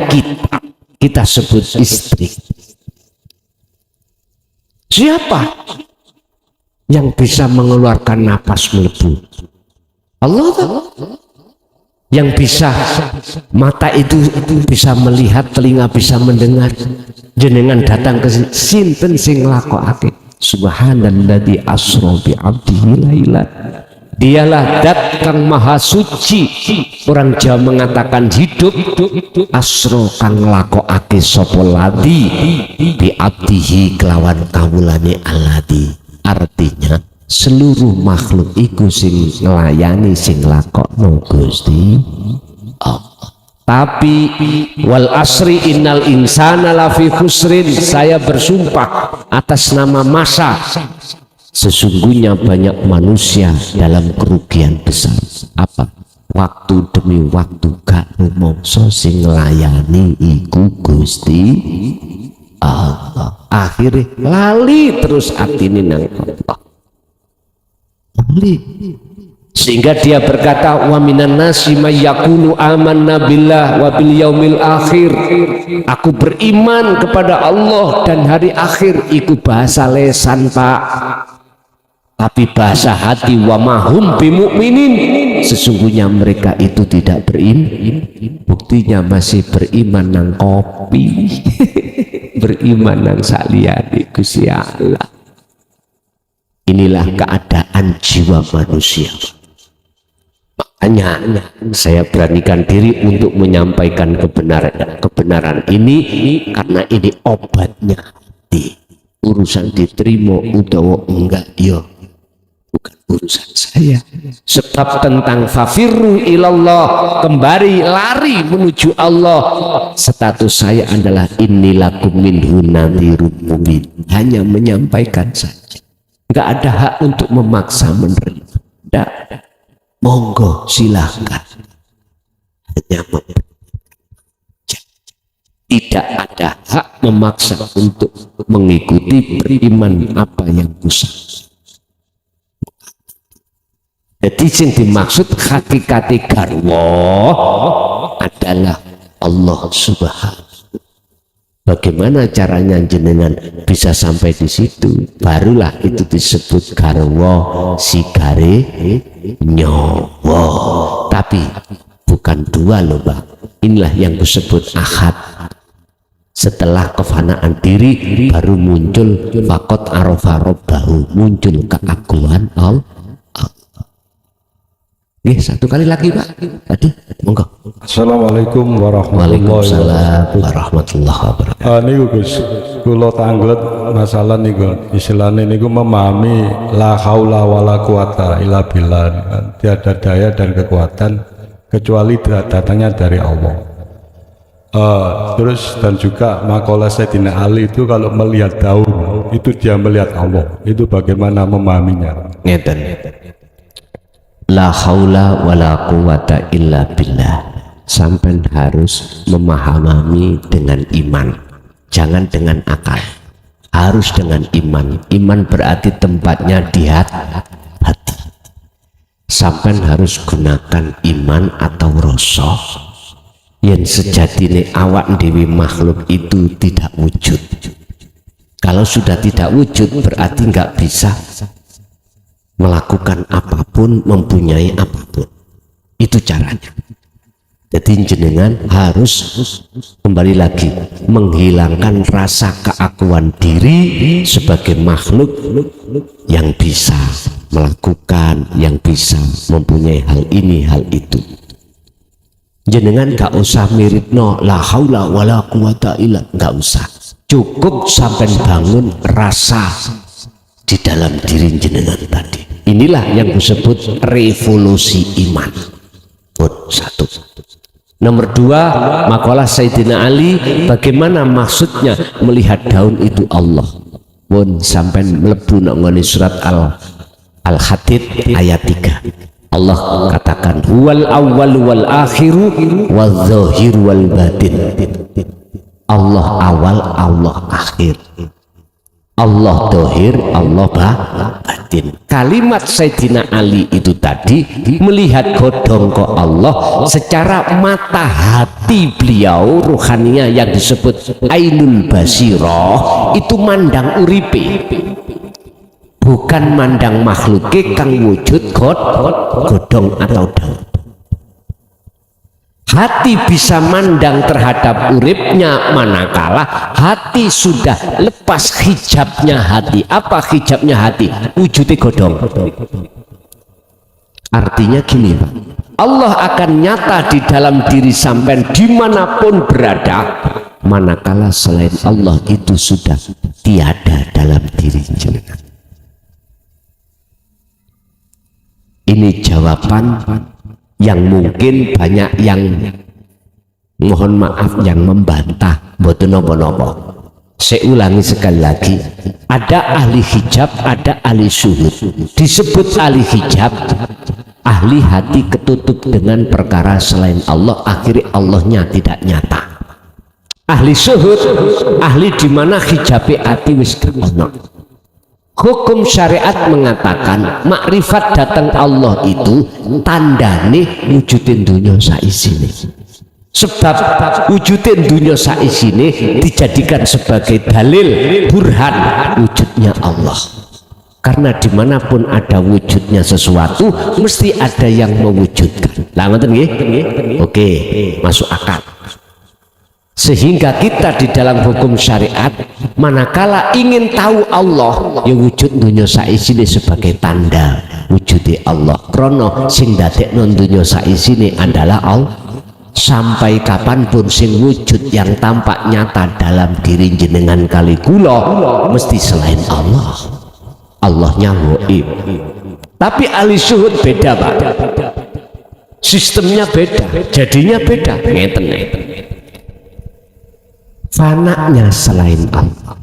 kita sebut istri. Siapa yang bisa mengeluarkan napas melebu? Allah tak? Yang bisa mata itu bisa melihat, telinga bisa mendengar. Jenengan datang ke sinten sing lakokake. Subhanalladzi asra bi 'abdihi lailan. Dialah dat kang maha suci. Orang Jawa mengatakan hidup. Asro kang lakokake sapa ladi bi abdihi kelawan kawulane aladi. Artinya seluruh makhluk iku sing nglayani sing lakokno Gusti Allah. Tapi wal asri innal insana lafi khusrin, saya bersumpah atas nama masa, sesungguhnya banyak manusia dalam kerugian besar. Apa? Waktu demi waktu gak rumangsa sing nglayani iku Gusti Allah. Akhirnya lali terus atine nang Allah. Lali. Sehingga dia berkata, wa minan nasi may yaqulu amanna billah wa bil yaumil akhir. Aku beriman kepada Allah dan hari akhir. Iku bahasa lesan Pak, tapi bahasa hati, wa mahum bimu'minin, sesungguhnya mereka itu tidak beriman. Buktinya masih beriman nang kopi beriman nang saliyane Gusti Allah. Inilah keadaan jiwa manusia. Makanya saya beranikan diri untuk menyampaikan kebenaran ini karena ini obatnya hati. Urusan diterima utawa enggak ya bukan urusan saya. Sebab tentang fafirru ilallah, kembali lari menuju Allah, status saya adalah innilakum minhu nadhirun mubin. Hanya menyampaikan saja, enggak ada hak untuk memaksa menerima. Enggak. Monggo silahkan, hanya tidak ada hak memaksa untuk mengikuti beriman apa yang usah. Jadi yang dimaksud hakikat garwa adalah Allah Subhanahu. Bagaimana caranya jenengan bisa sampai di situ? Barulah itu disebut garwa sigare nyawa. Tapi bukan dua loh Bang. Inilah yang disebut ahad. Setelah kefanaan diri baru muncul faqat arafa rabbahu, muncul keagungan Allah. Satu kali lagi Pak. Tadi monggo. Assalamualaikum warahmatullahi wabarakatuh. Niku Gus, kula tanglet masalah niku istilahnya niku memahami la haula wala quwata illa billah. Tiada daya dan kekuatan kecuali datangnya dari Allah. Terus dan juga makalah Sayyidina Ali itu kalau melihat daun itu dia melihat Allah. Itu bagaimana memahaminya? Ngeten. La haula wala quwata illa billah. Sampai harus memahami dengan iman, jangan dengan akal, harus dengan iman. Iman berarti tempatnya di hati. Sampai harus gunakan iman atau rasa yang sejatine awak dewi makhluk itu tidak wujud. Kalau sudah tidak wujud berarti nggak bisa melakukan apapun, mempunyai apapun. Itu caranya. Jadi jenengan harus kembali lagi menghilangkan rasa keakuan diri sebagai makhluk yang bisa melakukan, yang bisa mempunyai hal ini, hal itu. Jenengan gak usah mirip no la haula wala quwata illa, gak usah. cukup sampai bangun rasa di dalam diri jenengan tadi. Inilah yang disebut revolusi iman. Satu. Nomor dua, makalah Sayyidina Ali, bagaimana maksudnya melihat daun itu Allah. Sampai melebu nangani surat Al-Hadid ayat 3. Allah katakan huwal awwal wal akhiru wal zahir wal batin. Allah awal, Allah akhir. Allah dohir, Allah batin. Kalimat Sayyidina Ali itu tadi melihat godong ke Allah secara mata hati beliau ruhaninya yang disebut ainul basirah, itu mandang uripe, bukan mandang makhluke kang wujud godong atau daun. Hati bisa mandang terhadap uripnya manakala hati sudah lepas hijabnya hati. Apa hijabnya hati? Wujudnya godong. Artinya gini Pak, Allah akan nyata di dalam diri sampean dimanapun berada, manakala selain Allah itu sudah tiada dalam diri jenengan. Ini jawaban yang mungkin banyak yang mohon maaf yang membantah, mboten napa-napa. Saya ulangi sekali lagi, ada ahli hijab, ada ahli syuhud. Disebut ahli hijab, ahli hati ketutup dengan perkara selain Allah, akhirnya Allahnya tidak nyata. Ahli syuhud, ahli di mana hijabe hati wis ono. Hukum syariat mengatakan makrifat datang Allah itu tandane wujudin dunia saisine. Sebab wujudin dunia saisine dijadikan sebagai dalil burhan wujudnya Allah. Karena dimanapun ada wujudnya sesuatu mesti ada yang mewujudkan. Lah ngoten nggih? Oke, masuk akal. Sehingga kita di dalam hukum syariat manakala ingin tahu Allah ya wujud dunia saisine sebagai tanda wujudnya Allah. Krono sing dadekno dunia saisine adalah Allah. Sampai kapanpun sing wujud yang tampak nyata dalam diri jenengan kali kula mesti selain Allah. Allahnya gaib. Tapi ahli syuhud beda Pak. Sistemnya beda, jadinya beda. Ngeten. Fananya selain Allah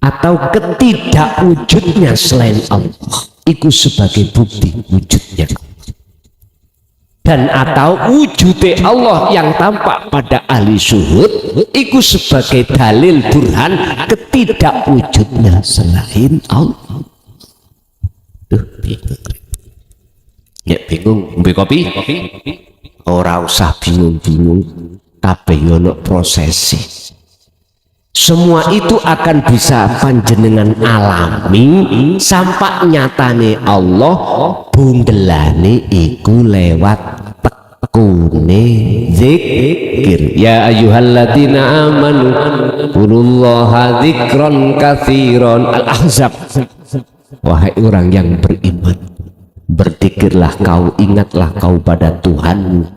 atau ketidakwujudnya selain Allah itu sebagai bukti wujudnya, dan atau wujudnya Allah yang tampak pada ahli syuhud itu sebagai dalil burhan ketidakwujudnya selain Allah. Bingung ngombe kopi? Ora usah bingung-bingung. Kabeh ono prosesi. Semua itu akan bisa panjenengan alami sampai nyatane Allah bundelane iku lewat tekune zikir. Ya ayyuhalladzina amanu qurullaha dzikran katsiran. Al-Ahzab. Wahai orang yang beriman, berzikirlah kau, ingatlah kau pada Tuhanmu,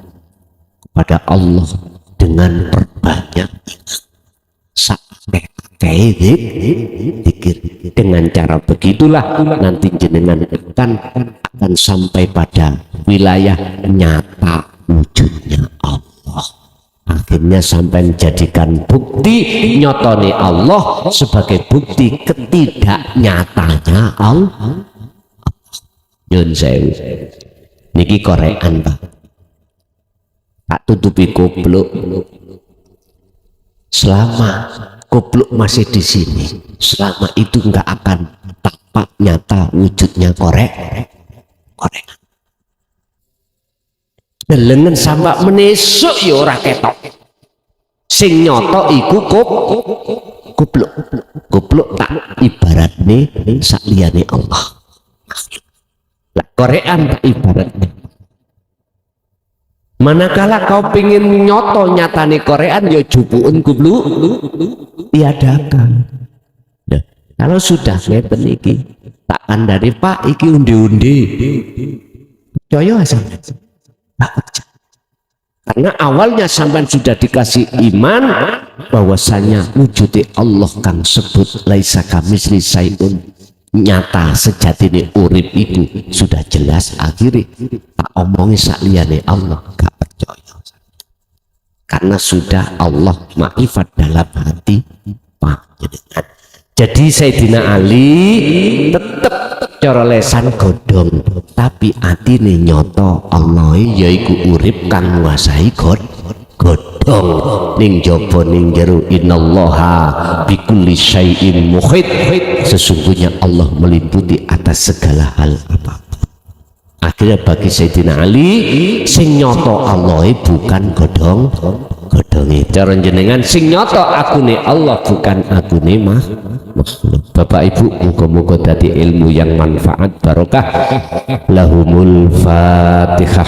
pada Allah dengan perbanyak zikir. Dengan cara begitulah nanti jenengan akan sampai pada wilayah nyata wujudnya Allah. Akhirnya sampai menjadikan bukti nyotone Allah sebagai bukti ketidaknyatanya Allah. Nyun sewu niki korean Pak. Tak tutupi goblok. Selama goblok masih di sini, selama itu enggak akan tampak nyata wujudnya korek. Delengen sama menesuk ya ora ketok. Sing nyoto iku goblok. Goblok tak ibaratne sakliyane Allah. Lah korean tak ibaratne. Manakala kau pengen nyoto nyatane korean ya jupuun goblok tiadakan. Nah, kalau sudah ngeten iki tak kandhani Pak iki undi-undi. Percaya sampean? Tak percaya. Karena awalnya sampean sudah dikasih iman, bahwasanya wujudnya Allah kang sebut laisa kamisli sayun nyata sejatine urip itu sudah jelas. Akhirnya tak omongi sakliyane Allah gak percaya karena sudah Allah makrifat dalam hati panjenengan. Jadi Sayyidina Ali tetap cara lesan godhong tapi atine nyoto Allah yaiku urip kang nguasai godhong ning jaba ning jero innallaha bikulli syai'in muhit, sesungguhnya Allah meliputi atas segala hal apapun. Akhirnya bagi Sayyidina Ali sing nyoto Allah bukan godhonge cara jenengan sing nyoto akune Allah bukan akune makhluk. Bapak Ibu, muga-muga dadi ilmu yang manfaat barokah. Lahumul Fatihah.